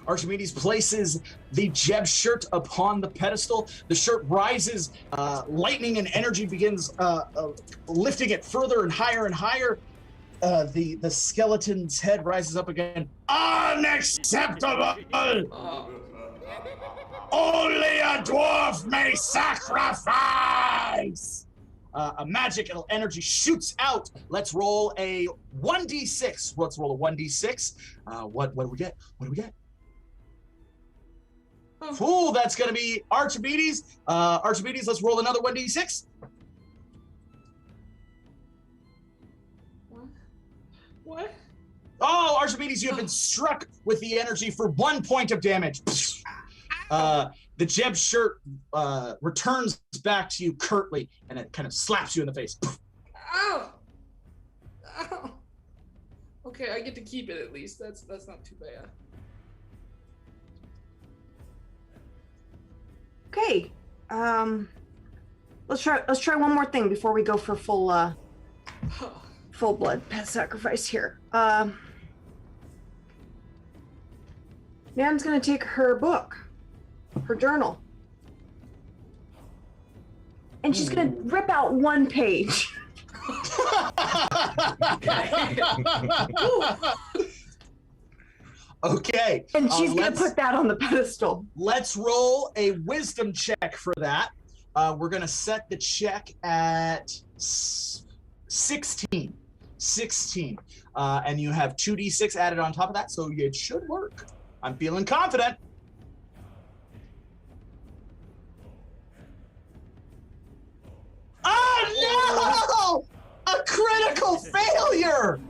Archimedes places the Jeb shirt upon the pedestal. The shirt rises. Lightning and energy begins lifting it further and higher and higher. The skeleton's head rises up again. Unacceptable! Only a dwarf may sacrifice! A magical energy shoots out. Let's roll a 1d6. Let's roll a 1d6. What do we get? What do we get? Ooh, that's going to be Archimedes. Archimedes, let's roll another 1d6. What? Oh, Archimedes, you have been struck with the energy for 1 point of damage. The Jeb shirt returns back to you curtly, and it kind of slaps you in the face. Ow! Ow! Okay, I get to keep it at least. That's not too bad. Okay. Let's try one more thing before we go for full blood pet sacrifice here. Nan's gonna take her book, her journal, and she's gonna rip out one page. Okay. And she's gonna put that on the pedestal. Let's roll a wisdom check for that. We're gonna set the check at 16. 16. And you have 2d6 added on top of that, so it should work. I'm feeling confident. Oh no! A critical failure!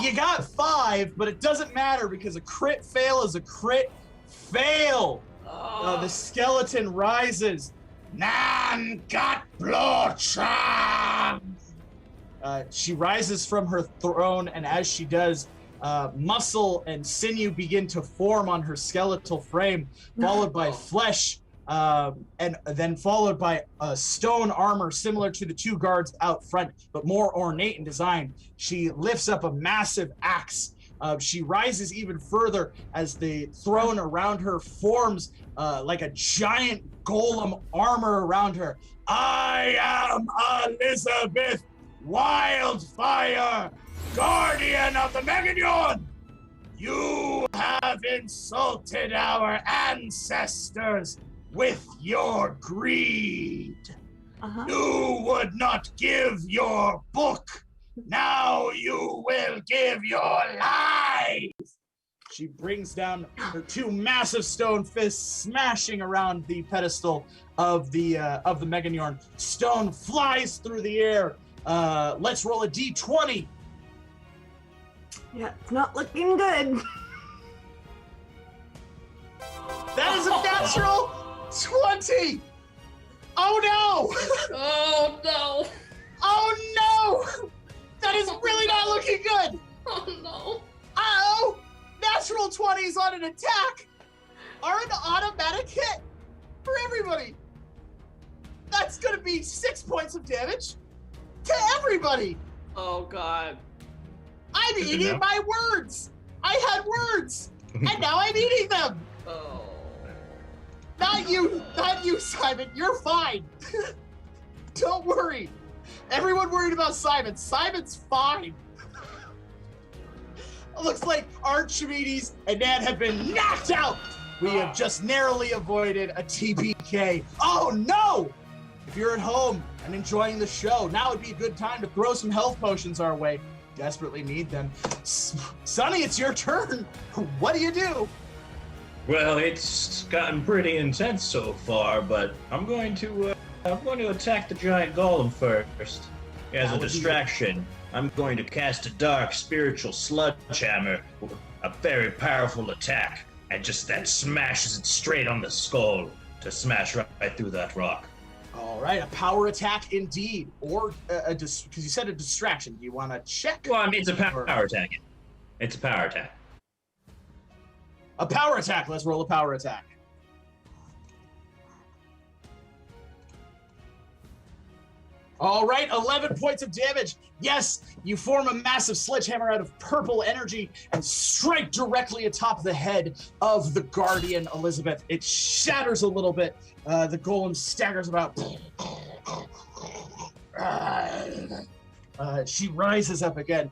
You got 5, but it doesn't matter because a crit fail is a crit fail. The skeleton rises. Nan Gutblorcher! She rises from her throne, and as she does, muscle and sinew begin to form on her skeletal frame, followed by flesh, and then followed by stone armor similar to the 2 guards out front, but more ornate in design. She lifts up a massive axe. She rises even further as the throne around her forms like a giant golem armor around her. I am Elizabeth Wildfire, guardian of the Meginjorn. You have insulted our ancestors with your greed. You would not give your book. Now you will give your life. She brings down her 2 massive stone fists, smashing around the pedestal of the Meginjorn. Stone flies through the air. Let's roll a d20. Yeah, it's not looking good. That is a natural 20. Oh no! Oh no! Oh no! That is really not looking good. Oh no! Uh-oh! Natural 20s on an attack are an automatic hit for everybody. That's gonna be 6 points of damage to everybody. Oh god. I'm eating my words. I had words, and now I'm eating them. Oh. Not you, Simon. You're fine. Don't worry. Everyone worried about Simon. Simon's fine. It looks like Archimedes and Nan have been knocked out. We have just narrowly avoided a TPK. Oh no! If you're at home and enjoying the show, now would be a good time to throw some health potions our way. Desperately need them. Sonny, it's your turn. What do you do? Well, it's gotten pretty intense so far, but I'm going to attack the giant golem first. As a distraction, I'm going to cast a dark spiritual sledgehammer, a very powerful attack, and just that smashes it straight on the skull to smash right through that rock. All right, a power attack indeed, or because you said a distraction. Do you want to check? Well, I mean, it's a power attack. It's a power attack. A power attack. Let's roll a power attack. All right, 11 points of damage. Yes, you form a massive sledgehammer out of purple energy and strike directly atop the head of the Guardian, Elizabeth. It shatters a little bit. The golem staggers about. She rises up again.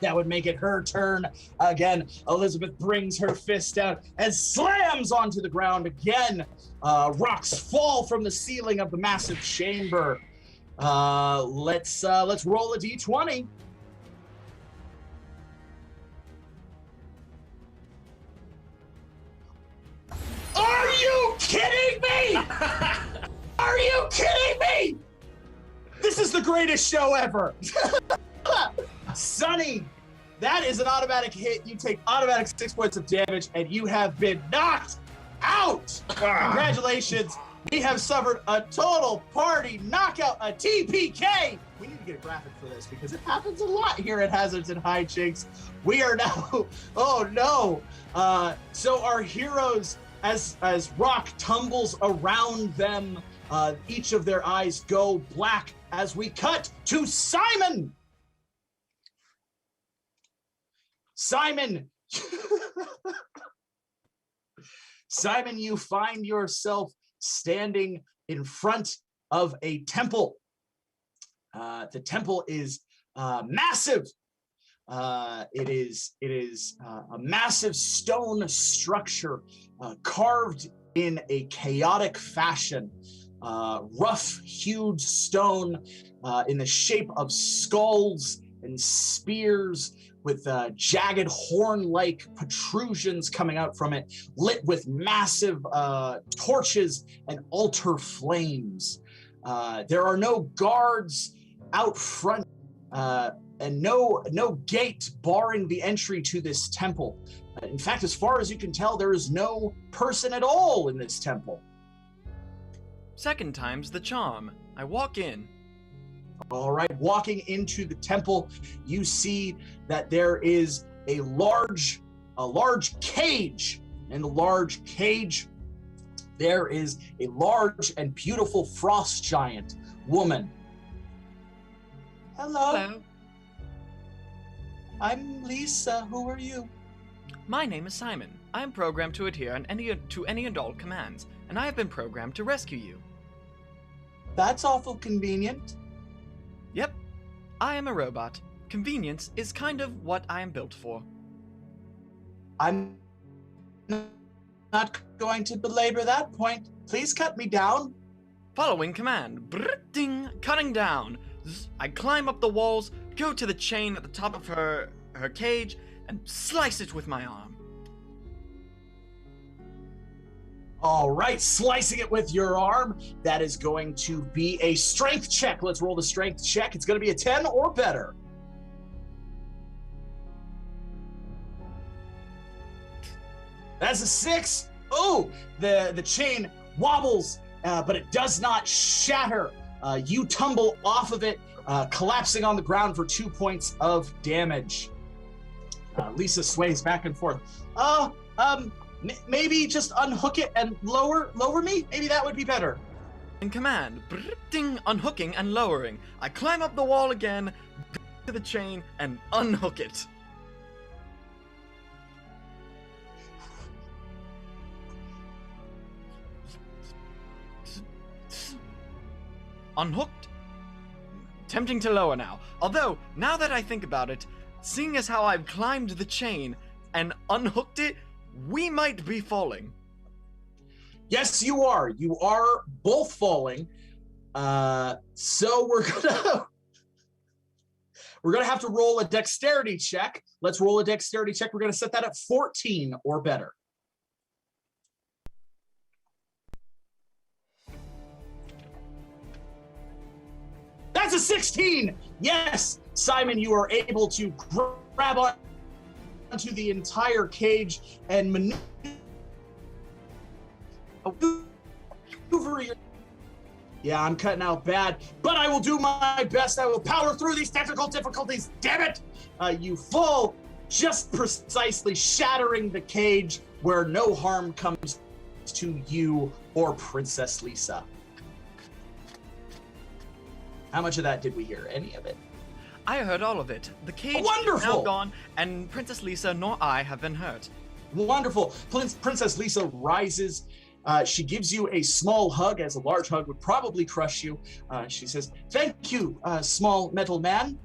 That would make it her turn again. Elizabeth brings her fist out and slams onto the ground again. Rocks fall from the ceiling of the massive chamber. Let's roll a d20. Are you kidding me? Are you kidding me? This is the greatest show ever. Sonny, that is an automatic hit. You take automatic 6 points of damage, and you have been knocked out. Congratulations. We have suffered a total party knockout, a TPK. We need to get a graphic for this because it happens a lot here at Hazards and Hijinks. We are now, oh no. So our heroes, as rock tumbles around them, each of their eyes go black as we cut to Simon. Simon, Simon, you find yourself standing in front of a temple. The temple is massive. It is a massive stone structure carved in a chaotic fashion. Rough-hewed stone in the shape of skulls and spears, with jagged horn-like protrusions coming out from it, lit with massive torches and altar flames. There are no guards out front, and no gate barring the entry to this temple. In fact, as far as you can tell, there is no person at all in this temple. Second time's the charm. I walk in. All right, walking into the temple, you see that there is a large cage. In the large cage, there is a large and beautiful frost giant woman. Hello. I'm Lisa. Who are you? My name is Simon. I am programmed to adhere to any and all commands, and I have been programmed to rescue you. That's awful convenient. Yep, I am a robot. Convenience is kind of what I am built for. I'm not going to belabor that point. Please cut me down. Following command. Ding, cutting down. I climb up the walls, go to the chain at the top of her cage, and slice it with my arm. All right, slicing it with your arm. That is going to be a strength check. Let's roll the strength check. It's going to be a 10 or better. That's a 6. Oh, the chain wobbles, but it does not shatter. You tumble off of it, collapsing on the ground for 2 points of damage. Lisa sways back and forth. Maybe just unhook it and lower me? Maybe that would be better. In command, ding, unhooking and lowering. I climb up the wall again, to the chain, and unhook it. Unhooked. Tempting to lower now. Although, now that I think about it, seeing as how I've climbed the chain and unhooked it, we might be falling. Yes, you are. You are both falling. So we're gonna have to roll a dexterity check. Let's roll a dexterity check. We're gonna set that at 14 or better. That's a 16. Yes, Simon, you are able to grab onto the entire cage and maneuver your... Yeah, I'm cutting out bad, but I will do my best. I will power through these technical difficulties. Damn it! You fall, just precisely shattering the cage where no harm comes to you or Princess Lisa. How much of that did we hear? Any of it? I heard all of it. The cage is Wonderful! now gone, and Princess Lisa nor I have been hurt. Wonderful. Princess Lisa rises. She gives you a small hug, as a large hug would probably crush you. She says, "Thank you, small metal man.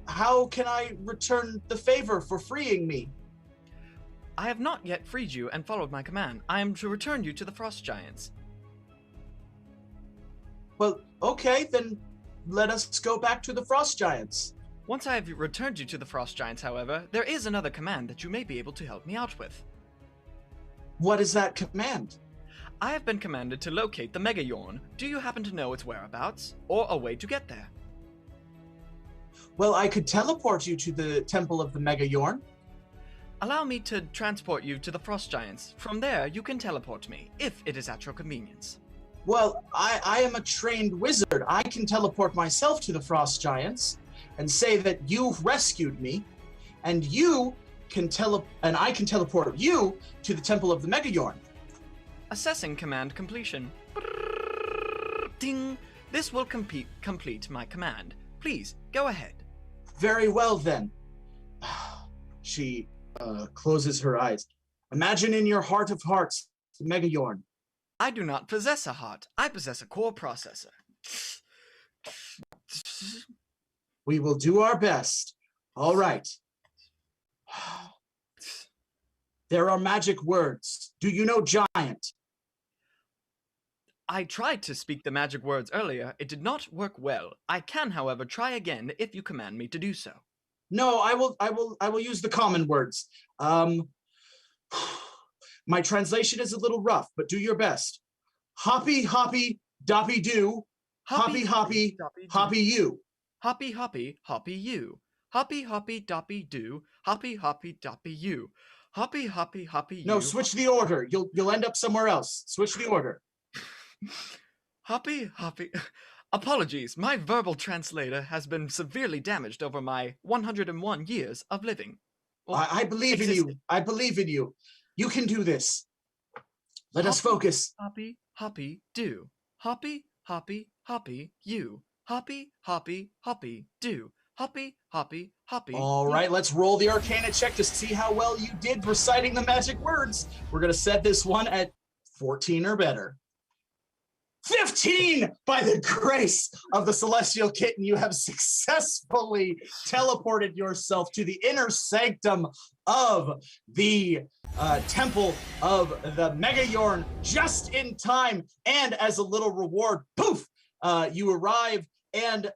How can I return the favor for freeing me?" I have not yet freed you and followed my command. I am to return you to the Frost Giants. Well, okay, then let us go back to the Frost Giants. Once I have returned you to the Frost Giants, however, there is another command that you may be able to help me out with. What is that command? I have been commanded to locate the Meginjorn. Do you happen to know its whereabouts, or a way to get there? Well, I could teleport you to the Temple of the Meginjorn. Allow me to transport you to the Frost Giants. From there, you can teleport me, if it is at your convenience. Well, I am a trained wizard. I can teleport myself to the Frost Giants and say that you've rescued me, and you can I can teleport you to the Temple of the Meginjorn. Assessing command completion. Ding! This will complete my command. Please, go ahead. Very well, then. She closes her eyes. Imagine in your heart of hearts the Meginjorn. I do not possess a heart. I possess a core processor. We will do our best. All right. There are magic words. Do you know giant? I tried to speak the magic words earlier. It did not work well. I can, however, try again if you command me to do so. No, I will use the common words. My translation is a little rough, but do your best. Hoppy, hoppy, doppy do. Hoppy, hoppy, hoppy you. Hoppy, hoppy, hoppy you. Hoppy, hoppy, doppy do. Hoppy, hoppy, doppy you. Hoppy, hoppy, hoppy you. No, switch the order. You'll end up somewhere else. Switch the order. Hoppy, hoppy. Apologies, my verbal translator has been severely damaged over my 101 years of living. Well, I believe in you. I believe in you. You can do this. Let us focus. Hoppy, hoppy, do. Hoppy, hoppy, hoppy, you. Hoppy, hoppy, hoppy, do. Hoppy, hoppy, hoppy. All right, let's roll the Arcana check to see how well you did reciting the magic words. We're going to set this one at 14 or better. 15! By the grace of the Celestial Kitten, you have successfully teleported yourself to the inner sanctum of the Temple of the Meginjorn just in time. And as a little reward, poof, you arrive, and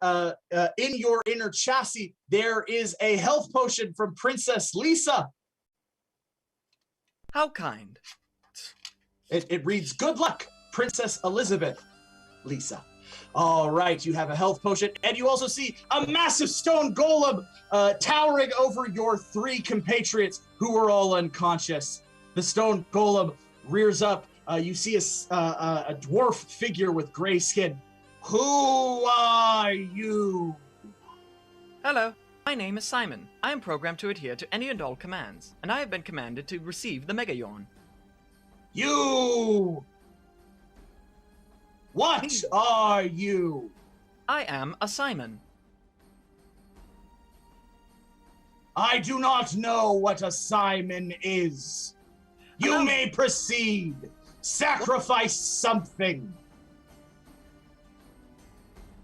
in your inner chassis, there is a health potion from Princess Lisa. How kind. It reads, "Good luck, Princess Elizabeth, Lisa." All right, you have a health potion, and you also see a massive stone golem towering over your three compatriots who are all unconscious. The stone golem rears up. You see a dwarf figure with gray skin. Who are you? Hello, my name is Simon. I am programmed to adhere to any and all commands, and I have been commanded to receive the Meginjorn. You! What are you? I am a Simon. I do not know what a Simon is. You may proceed. Sacrifice something.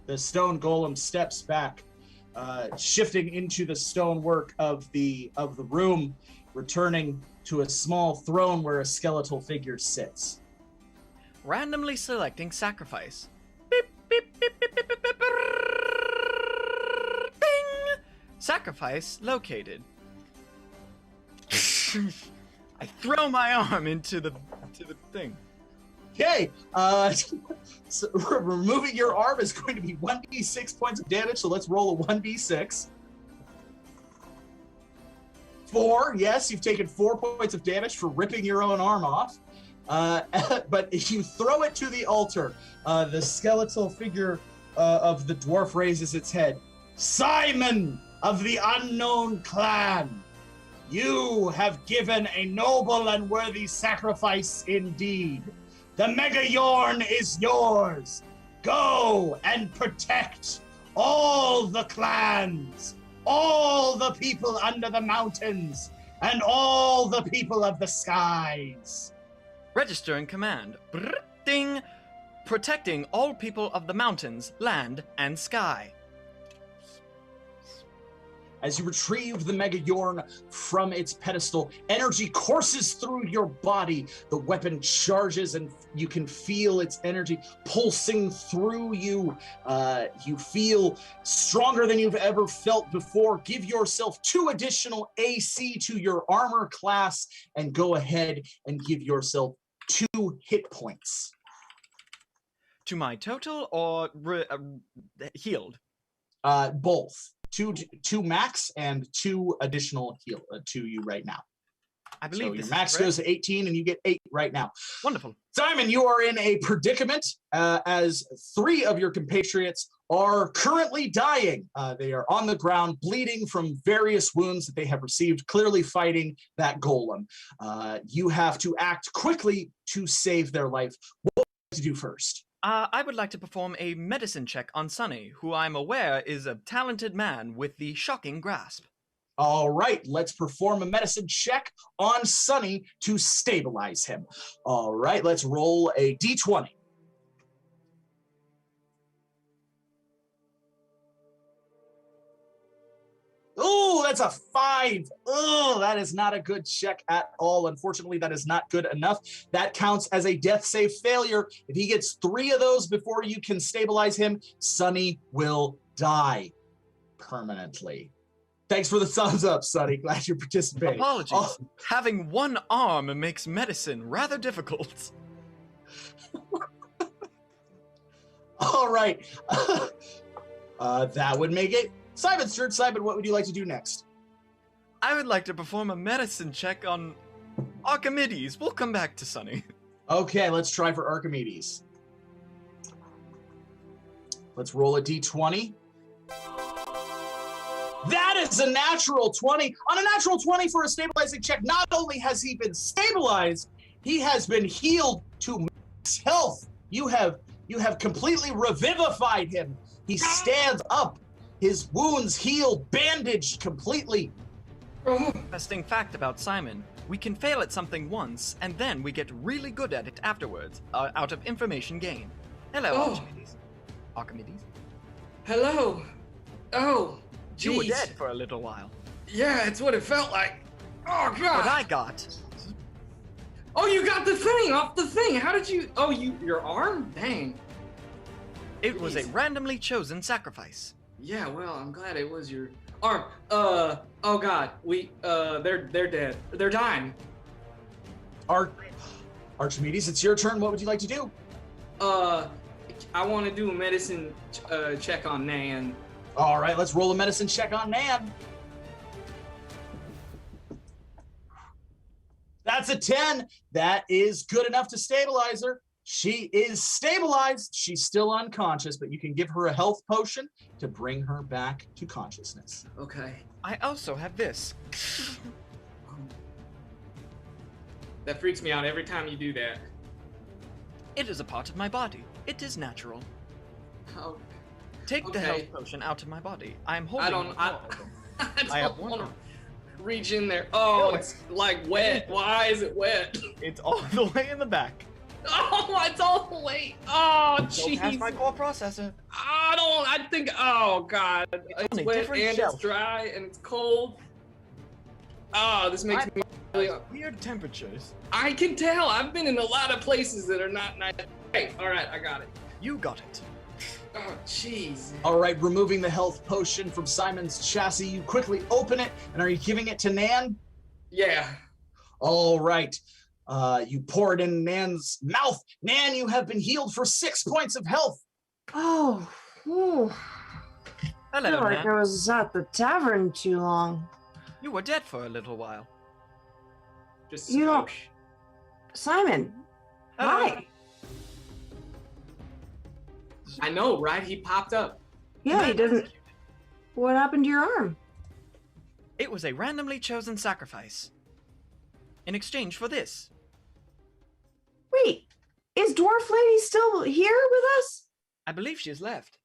The stone golem steps back, shifting into the stonework of the room, returning to a small throne where a skeletal figure sits. Randomly selecting sacrifice. Beep, beep, beep, beep, beep, beep, beep, ding! Sacrifice located. I throw my arm into the thing. Okay, so removing your arm is going to be 1d6 points of damage, so let's roll a 1d6. 4, yes, you've taken 4 points of damage for ripping your own arm off. But if you throw it to the altar, the skeletal figure of the dwarf raises its head. Simon of the unknown clan, You have given a noble and worthy sacrifice indeed. The Meginjorn is yours. Go and protect all the clans, all the people under the mountains, and all the people of the skies. Registering command. Brrr, ding. Protecting all people of the mountains, land, and sky. As you retrieve the Meginjorn from its pedestal, energy courses through your body. The weapon charges and you can feel its energy pulsing through you. You feel stronger than you've ever felt before. Give yourself 2 additional AC to your armor class and go ahead and give yourself 2 hit points. To my total or healed? Both. Two max and 2 additional heal to you right now. I believe so this your max is correct. goes to 18 and you get 8 right now. Wonderful. Simon, you are in a predicament as 3 of your compatriots are currently dying. They are on the ground bleeding from various wounds that they have received, clearly fighting that golem. You have to act quickly to save their life. What would you like to do first? I would like to perform a medicine check on Sonny, who I'm aware is a talented man with the shocking grasp. All right, let's perform a medicine check on Sonny to stabilize him. All right, let's roll a d20. Oh, that's a 5. Oh, that is not a good check at all. Unfortunately, that is not good enough. That counts as a death save failure. If he gets 3 of those before you can stabilize him, Sonny will die permanently. Thanks for the thumbs up, Sonny. Glad you're participating. Apologies. Oh. Having 1 arm makes medicine rather difficult. All right. That would make it Simon's turn. Simon, what would you like to do next? I would like to perform a medicine check on Archimedes. We'll come back to Sonny. Okay, let's try for Archimedes. Let's roll a d20. That is a natural 20. On a natural 20 for a stabilizing check, not only has he been stabilized, he has been healed to max health. You have completely revivified him. He stands up. His wounds healed, bandaged completely. Interesting fact about Simon. We can fail at something once, and then we get really good at it afterwards, out of information gained. Hello, Oh. Archimedes. Archimedes? Hello. Oh, You were jeez. dead for a little while. Yeah, it's what it felt like. Oh What god. I got. Oh, you got the thing off the thing. How did you? Oh, your arm? Dang. It was a Jeez. randomly chosen sacrifice. Yeah, well, I'm glad it was your arm. Oh god, they're dead. They're dying. Archimedes, it's your turn. What would you like to do? I want to do a medicine check on Nan. All right, let's roll a medicine check on Nan. That's a 10. That is good enough to stabilize her. She is stabilized. She's still unconscious, but you can give her a health potion to bring her back to consciousness. Okay. I also have this. That freaks me out every time you do that. It is a part of my body. It is natural. Oh, Take the Okay. health potion out of my body. I am holding I don't. all I, of them. I have don't one want arm. to reach in there. Oh, No, it's like wet. Why is it wet? It's all the way in the back. Oh, it's all the way. Oh, Don't pass jeez. my core processor. I don't. I think. Oh God, on it's a wet different and shelf. it's dry and it's cold. Oh, this makes me really. Weird temperatures. I can tell. I've been in a lot of places that are not nice. Hey, all right, I got it. You got it. Oh, jeez. All right, removing the health potion from Simon's chassis, you quickly open it, and are you giving it to Nan? Yeah. All right. You pour it in Nan's mouth. Nan, you have been healed for 6 points of health. Oh, whew. I Hello, feel like man. I was at the tavern too long. You were dead for a little while. Just You don't- smoosh. Simon, Hello. hi. I know, right? He popped up. Yeah, he doesn't. What happened to your arm? It was a randomly chosen sacrifice. In exchange for this. Wait, is Dwarf Lady still here with us? I believe she has left.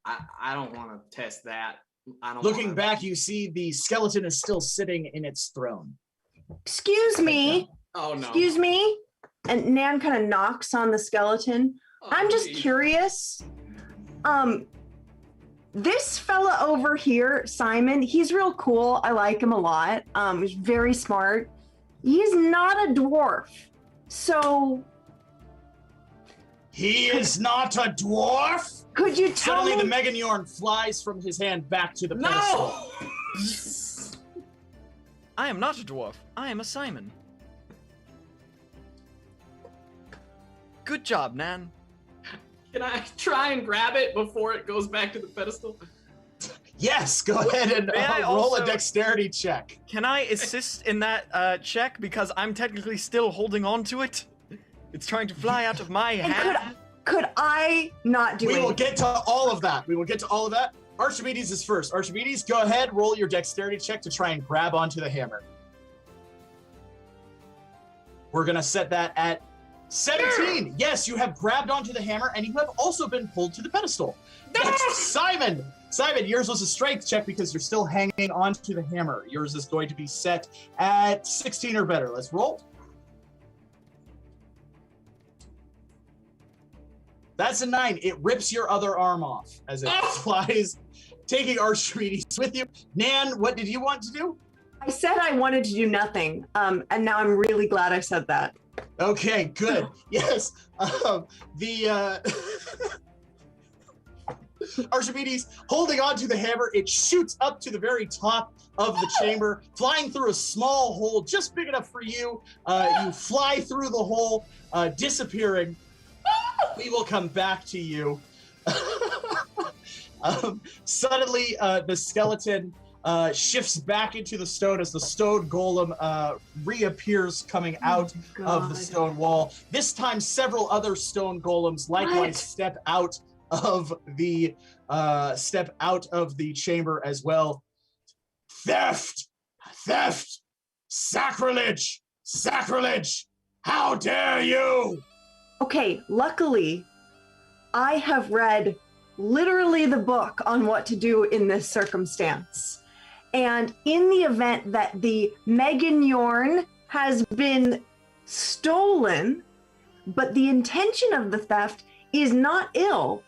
I don't want to test that. I don't. Looking back, you see the skeleton is still sitting in its throne. Excuse me. Oh no. Excuse me. And Nan kind of knocks on the skeleton. Oh, I'm just geez. curious. This fella over here, S.I.M.O.N, he's real cool. I like him a lot. He's very smart. He's not a dwarf. So He is not a dwarf? could you tell Suddenly, me? the Meginjorn flies from his hand back to the pedestal. No. I am not a dwarf. I am a S.I.M.O.N. Good job, Nan. Can I try and grab it before it goes back to the pedestal? Yes, go ahead and May I roll also- a dexterity check. Can I assist in that check because I'm technically still holding on to it? It's trying to fly out of my And hand. could I not do We will anything? get to all of that. We will get to all of that. Archimedes is first. Archimedes, go ahead, roll your dexterity check to try and grab onto the hammer. We're going to set that at 17. Yes, you have grabbed onto the hammer, and you have also been pulled to the pedestal. That's S.I.M.O.N. S.I.M.O.N, yours was a strength check because you're still hanging onto the hammer. Yours is going to be set at 16 or better. Let's roll. That's a 9. It rips your other arm off as it flies, taking Archimedes with you. Nan, what did you want to do? I said I wanted to do nothing, and now I'm really glad I said that. Okay, good. Yes. Archimedes holding onto the hammer, it shoots up to the very top of the chamber, flying through a small hole just big enough for you. You fly through the hole, disappearing. We will come back to you. Suddenly, the skeleton shifts back into the stone as the stone golem reappears coming out of the stone wall. This time, several other stone golems likewise step out of the chamber as well. Theft! Theft! Sacrilege! Sacrilege! How dare you! Okay, luckily, I have read literally the book on what to do in this circumstance. And in the event that the Meginjorn has been stolen, but the intention of the theft is not ill,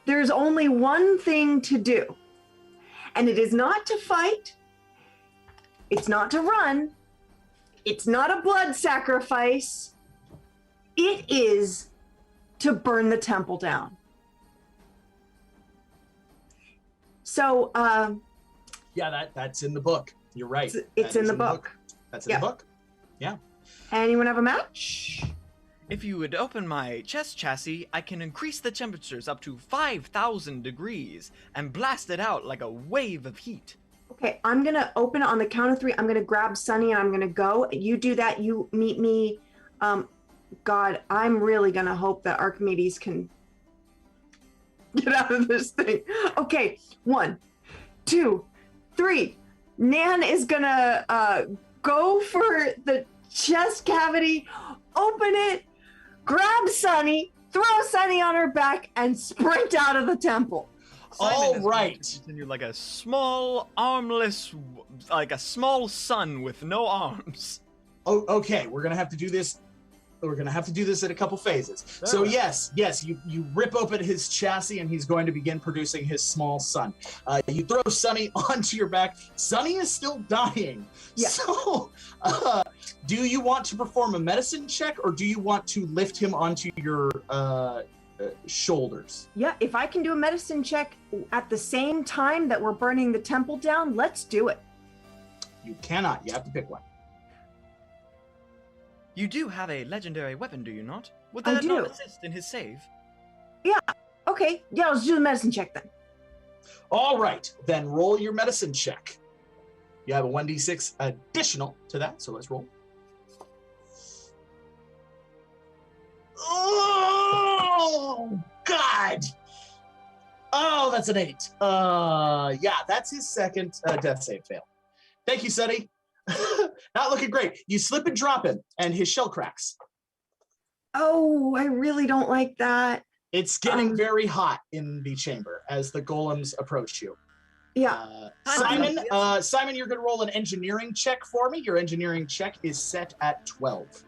there's only one thing to do. And it is not to fight, it's not to run, it's not a blood sacrifice, it is to burn the temple down. So, Yeah, that's in the book. You're right. it's That in is the book. That's in Yeah. the book. Yeah. Anyone have a match? If you would open my chest chassis, I can increase the temperatures up to 5,000 degrees and blast it out like a wave of heat. Okay, I'm gonna open it on the count of 3. I'm gonna grab Sunny and I'm gonna go. You do that. You meet me. God, I'm really gonna hope that Archimedes can get out of this thing. Okay, 1, 2, 3. Nan is gonna go for the chest cavity, open it, grab Sunny, throw Sunny on her back, and sprint out of the temple. All Simon is going to right. continue like a small, armless, like a small sun with no arms. Oh, okay. We're gonna have to do this. We're gonna have to do this in a couple phases. So Alright. yes, you rip open his chassis and he's going to begin producing his small sun. You throw Sunny onto your back. Sunny is still dying. Yeah. So, do you want to perform a medicine check or do you want to lift him onto your shoulders? Yeah, if I can do a medicine check at the same time that we're burning the temple down, let's do it. You cannot. You have to pick one. You do have a legendary weapon, do you not? Would I that not do. assist in his save? Okay, yeah, let's do the medicine check then. All right, then roll your medicine check. You have a 1d6 additional to that, so let's roll. Oh, God! Oh, that's an 8. Yeah, that's his second death save fail. Thank you, Sonny. Not looking great. You slip and drop him, and his shell cracks. Oh, I really don't like that. It's getting very hot in the chamber as the golems approach you. Yeah. Simon, Simon, you're going to roll an engineering check for me. Your engineering check is set at 12.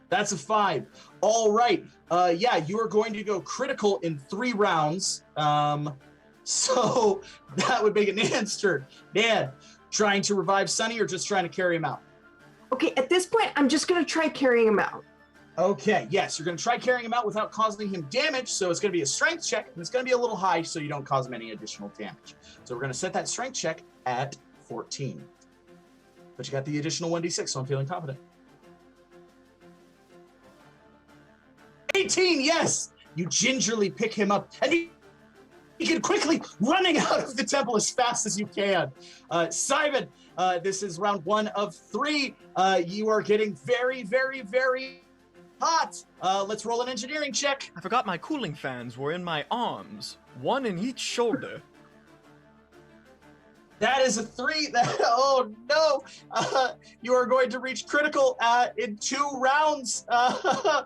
That's a 5. All right. Yeah, you are going to go critical in 3 rounds. So that would make it Nan's turn. Nan, trying to revive Sonny or just trying to carry him out? Okay, at this point, I'm just going to try carrying him out. Okay, yes, you're going to try carrying him out without causing him damage, so it's going to be a strength check, and it's going to be a little high so you don't cause him any additional damage. So we're going to set that strength check at 14. But you got the additional 1d6, so I'm feeling confident. 18, yes! You gingerly pick him up, and you begin quickly running out of the temple as fast as you can. Simon, this is round 1 of 3. You are getting very, very, very hot. Let's roll an engineering check. I forgot my cooling fans were in my arms, one in each shoulder. That is a 3. Oh no! You are going to reach critical in 2 rounds. I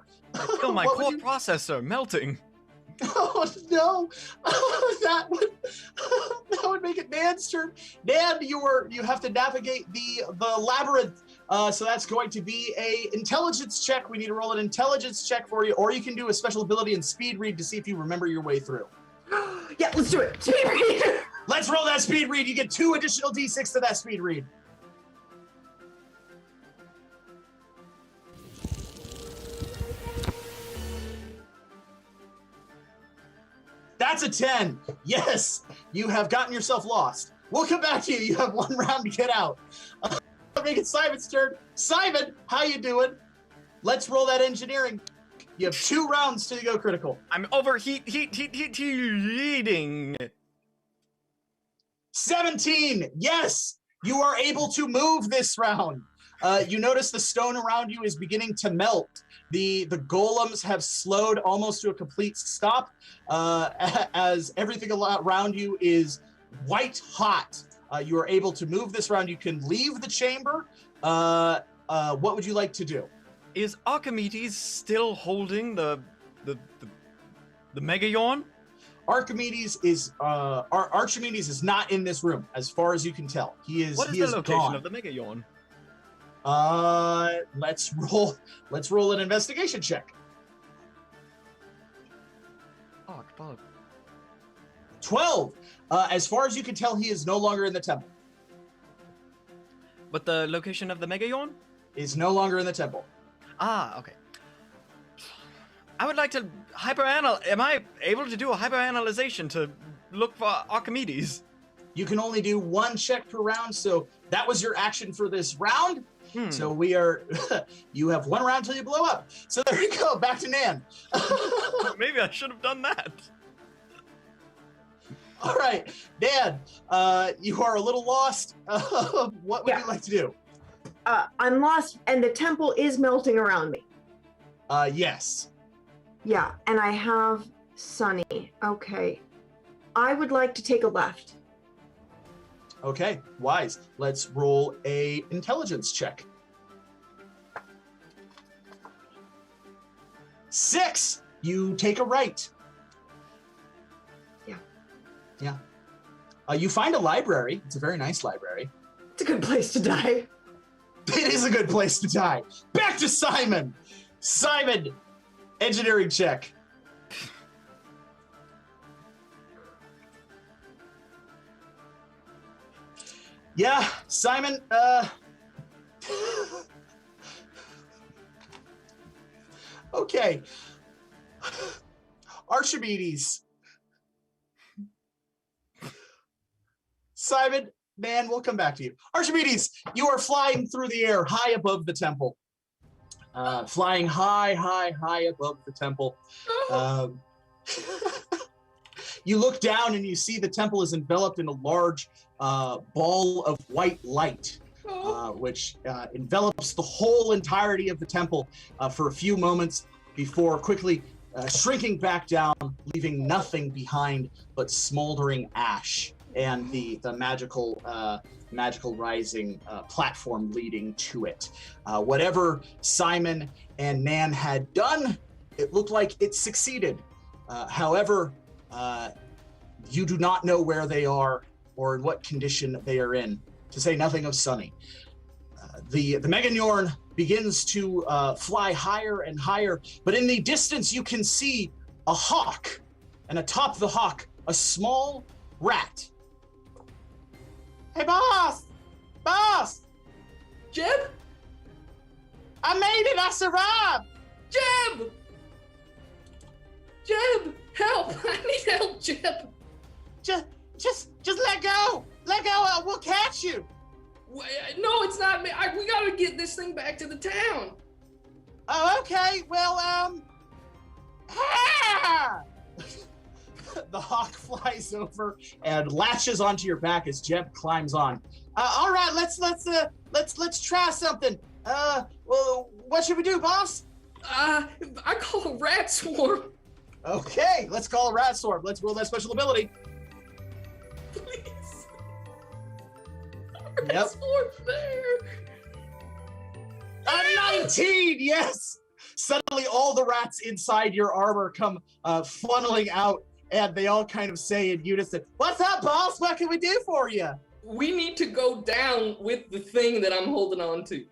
feel my core processor melting. Oh no! That would make it Nan's turn. Nan, you have to navigate the labyrinth. So that's going to be a intelligence check. We need to roll an intelligence check for you, or you can do a special ability and speed read to see if you remember your way through. Yeah, let's do it. Speed read. Let's roll that speed read. You get 2 additional d6 to that speed read. That's a 10. Yes, you have gotten yourself lost. We'll come back to you. You have 1 round to get out. Make it Simon's turn. Simon, how you doing? Let's roll that engineering. You have 2 rounds to go critical. I'm overheating. 17. Yes, you are able to move this round. You notice the stone around you is beginning to melt. The golems have slowed almost to a complete stop as everything around you is white hot. You are able to move this round. You can leave the chamber. What would you like to do? Is Archimedes still holding the Meginjorn? Archimedes is not in this room, as far as you can tell. What is the location gone. of the Meginjorn? Let's roll an investigation check. Oh, fuck. 12. As far as you can tell, he is no longer in the temple. But the location of the Meginjorn? Is no longer in the temple. Ah, okay. I would like to am I able to do a hyperanalyzation to look for Archimedes? You can only do 1 check per round, so that was your action for this round. So we are, you have 1 round till you blow up. So there you go, back to Nan. Maybe I should have done that. All right, Nan, you are a little lost. What would you like to do? I'm lost, and the temple is melting around me. Yes. Yeah, and I have Sonny. Okay. I would like to take a left. Okay, wise. Let's roll a intelligence check. 6. You take a right. Yeah. You find a library. It's a very nice library. It's a good place to die. It is a good place to die. Back to Simon. Simon, engineering check. Yeah, Simon, okay. Archimedes. Simon, man, we'll come back to you. Archimedes, you are flying through the air high above the temple. Flying high, high, high above the temple. You look down and you see the temple is enveloped in a large ball of white light, which envelops the whole entirety of the temple for a few moments before quickly shrinking back down, leaving nothing behind but smoldering ash and the magical rising platform leading to it. Whatever S.I.M.O.N and Nan had done, it looked like it succeeded. However, you do not know where they are or in what condition they are in, to say nothing of Sunny. The Meginjorn begins to fly higher and higher, but in the distance you can see a hawk, and atop the hawk, a small rat. Hey, boss! Boss! Jeb? I made it! I survived! Jeb! Jeb! Help! I need help, Jeb! Just let go! Let go! We'll catch you! No, it's not me. We gotta get this thing back to the town. Oh, okay. Well, the hawk flies over and latches onto your back as Jeb climbs on. All right, let's try something. Well, what should we do, boss? I call a rat swarm. Okay, let's call a rat swarm. Let's roll that special ability. Please. Yep. There. A 19, yes! Suddenly all the rats inside your armor come funneling out, and they all kind of say in unison, "What's up, boss? What can we do for you?" We need to go down with the thing that I'm holding on to.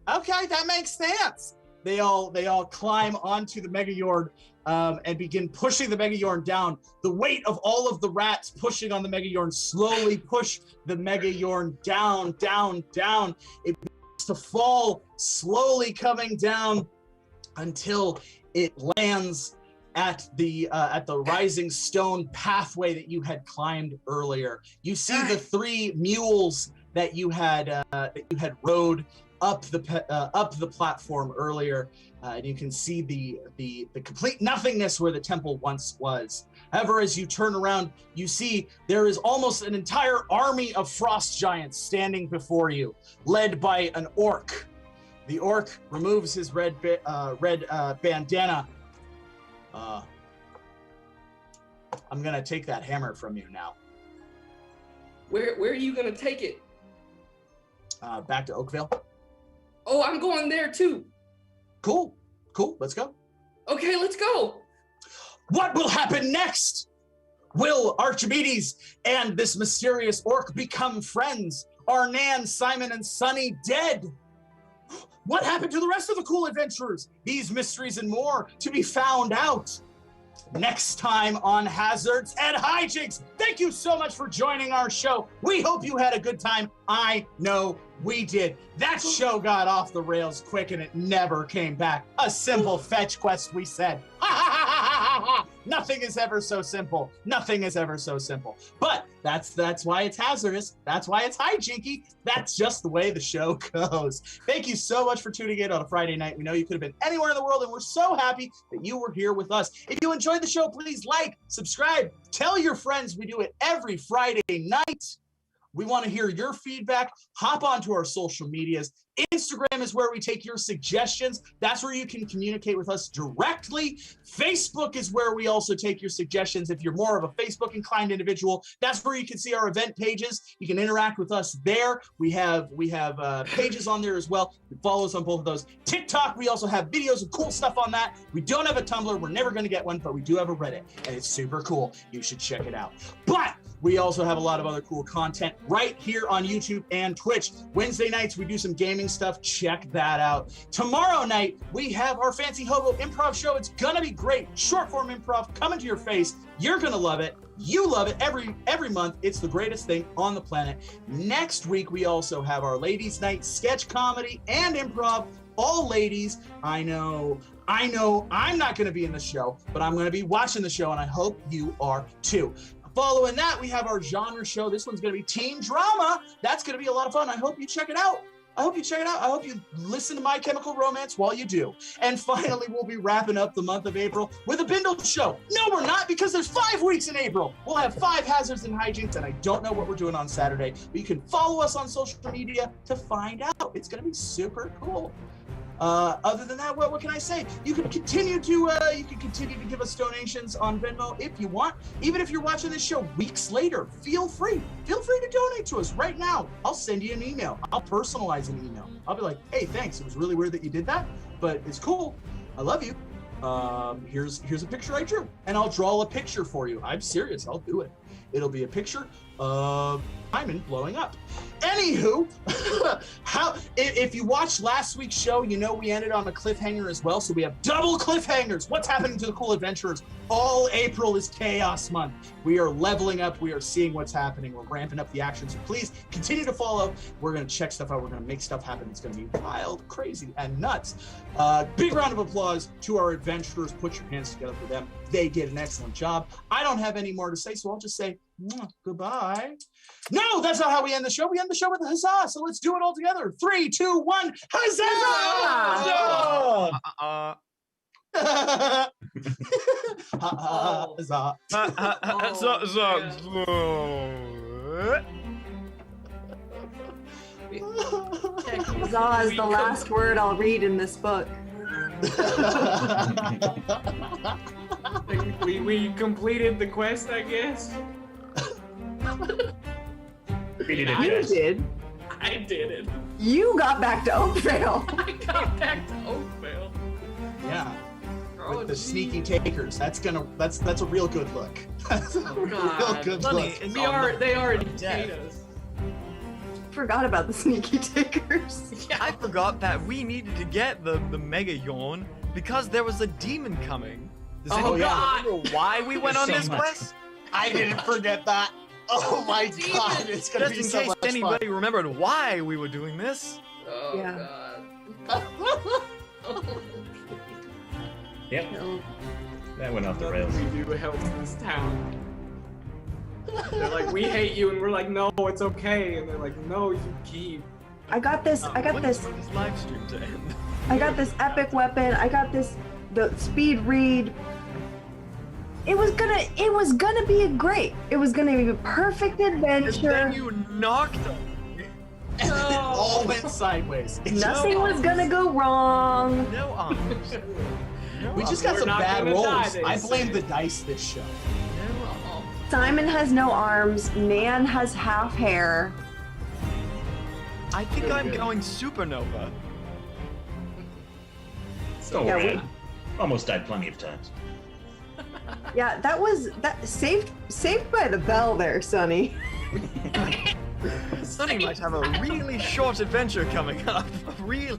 Okay, that makes sense. They all climb onto the Meginjorn and begin pushing the Meginjorn down. The weight of all of the rats pushing on the Meginjorn slowly push the Meginjorn down, down, down. It begins to fall, slowly coming down until it lands at the rising stone pathway that you had climbed earlier. You see the 3 mules that you had rode up the platform earlier, and you can see the complete nothingness where the temple once was. However, as you turn around, you see there is almost an entire army of frost giants standing before you, led by an orc. The orc removes his red bandana. I'm gonna take that hammer from you now. Where are you gonna take it? Back to Oakville. Oh, I'm going there too. Cool. Let's go. Okay, let's go. What will happen next? Will Archimedes and this mysterious orc become friends? Are Nan, S.I.M.O.N, and Sunny dead? What happened to the rest of the cool adventurers? These mysteries and more to be found out next time on Hazards and Hijinks. Thank you so much for joining our show. We hope you had a good time. I know we did. That show got off the rails quick and it never came back. A simple fetch quest, we said. Nothing is ever so simple. Nothing is ever so simple. But that's why it's hazardous. That's why it's hijinky. That's just the way the show goes. Thank you so much for tuning in on a Friday night. We know you could have been anywhere in the world, and we're so happy that you were here with us. If you enjoyed the show, please like, subscribe, tell your friends. We do it every Friday night. We want to hear your feedback. Hop onto our social medias. Instagram is where we take your suggestions. That's where you can communicate with us directly. Facebook is where we also take your suggestions. If you're more of a Facebook inclined individual, that's where you can see our event pages. You can interact with us there. We have pages on there as well. Follow us on both of those. TikTok, we also have videos and cool stuff on that. We don't have a Tumblr. We're never going to get one, but we do have a Reddit, and it's super cool. You should check it out. But we also have a lot of other cool content right here on YouTube and Twitch. Wednesday nights, we do some gaming stuff. Check that out. Tomorrow night, we have our Fancy Hobo Improv show. It's gonna be great. Short form improv coming to your face. You're gonna love it. You love it every month. It's the greatest thing on the planet. Next week, we also have our ladies' night sketch comedy and improv. All ladies. I know I'm not gonna be in the show, but I'm gonna be watching the show, and I hope you are too. Following that, we have our genre show. This one's going to be teen drama. That's going to be a lot of fun. I hope you check it out. I hope you listen to My Chemical Romance while you do. And finally, we'll be wrapping up the month of April with a Bindle show. No, we're not, because there's 5 weeks in April. We'll have 5 hazards and hijinks, and I don't know what we're doing on Saturday. But you can follow us on social media to find out. It's going to be super cool. Other than that, what can I say? You can continue to give us donations on Venmo if you want. Even if you're watching this show weeks later, feel free to donate to us right now. I'll send you an email. I'll personalize an email. I'll be like, hey, thanks. It was really weird that you did that, but it's cool. I love you. Here's a picture I drew, and I'll draw a picture for you. I'm serious. I'll do it. It'll be a picture of Simon blowing up. Anywho, if you watched last week's show, you know we ended on a cliffhanger as well, so we have double cliffhangers. What's happening to the cool adventurers? All April is Chaos Month. We are leveling up. We are seeing what's happening. We're ramping up the action, so please continue to follow. We're going to check stuff out. We're going to make stuff happen. It's going to be wild, crazy, and nuts. Big round of applause to our adventurers. Put your hands together for them. They did an excellent job. I don't have any more to say, so I'll just say goodbye. No, that's not how we end the show. We end the show with a huzzah. So let's do it all together. 3, 2, 1, huzzah! Huzzah! Huzzah is the last word I'll read in this book. We completed the quest, I guess. We did it, You guys. did. I did it. You got back to Oakvale. I got back to Oakvale. Yeah, Oh, with the geez. sneaky takers. That's a real good look. That's a real God. good Sonny, look. it's They already death. hate us. Forgot about the sneaky takers. I forgot that we needed to get the Meginjorn because there was a demon coming. Does Oh, anyone God. remember why we went on So this much. quest? I didn't forget that. Oh my God, it's gonna Just be in so case much anybody remembered why we were doing this. Oh, Yeah. God. Yep, No. that went off the Nothing rails. we do helps this town. They're like, we hate you, and we're like, no, it's okay. And they're like, no, you keep. I got this. I got When this. is this live stream to end? I got this epic weapon. I got the speed read. It was gonna be great. It was gonna be a perfect And then adventure. you knocked them. And it all went sideways. It's just- Nothing was gonna go wrong. No arms. No we just arms. got We're some not bad gonna die, rolls. they I blame say. the dice this show. No arms. Simon has no arms. Nan has half hair. I think Very I'm good. going supernova. Don't Yeah, worry. we- Almost died plenty of times. Yeah, that saved by the bell there, Sonny. Sonny might have a really short adventure coming up. Really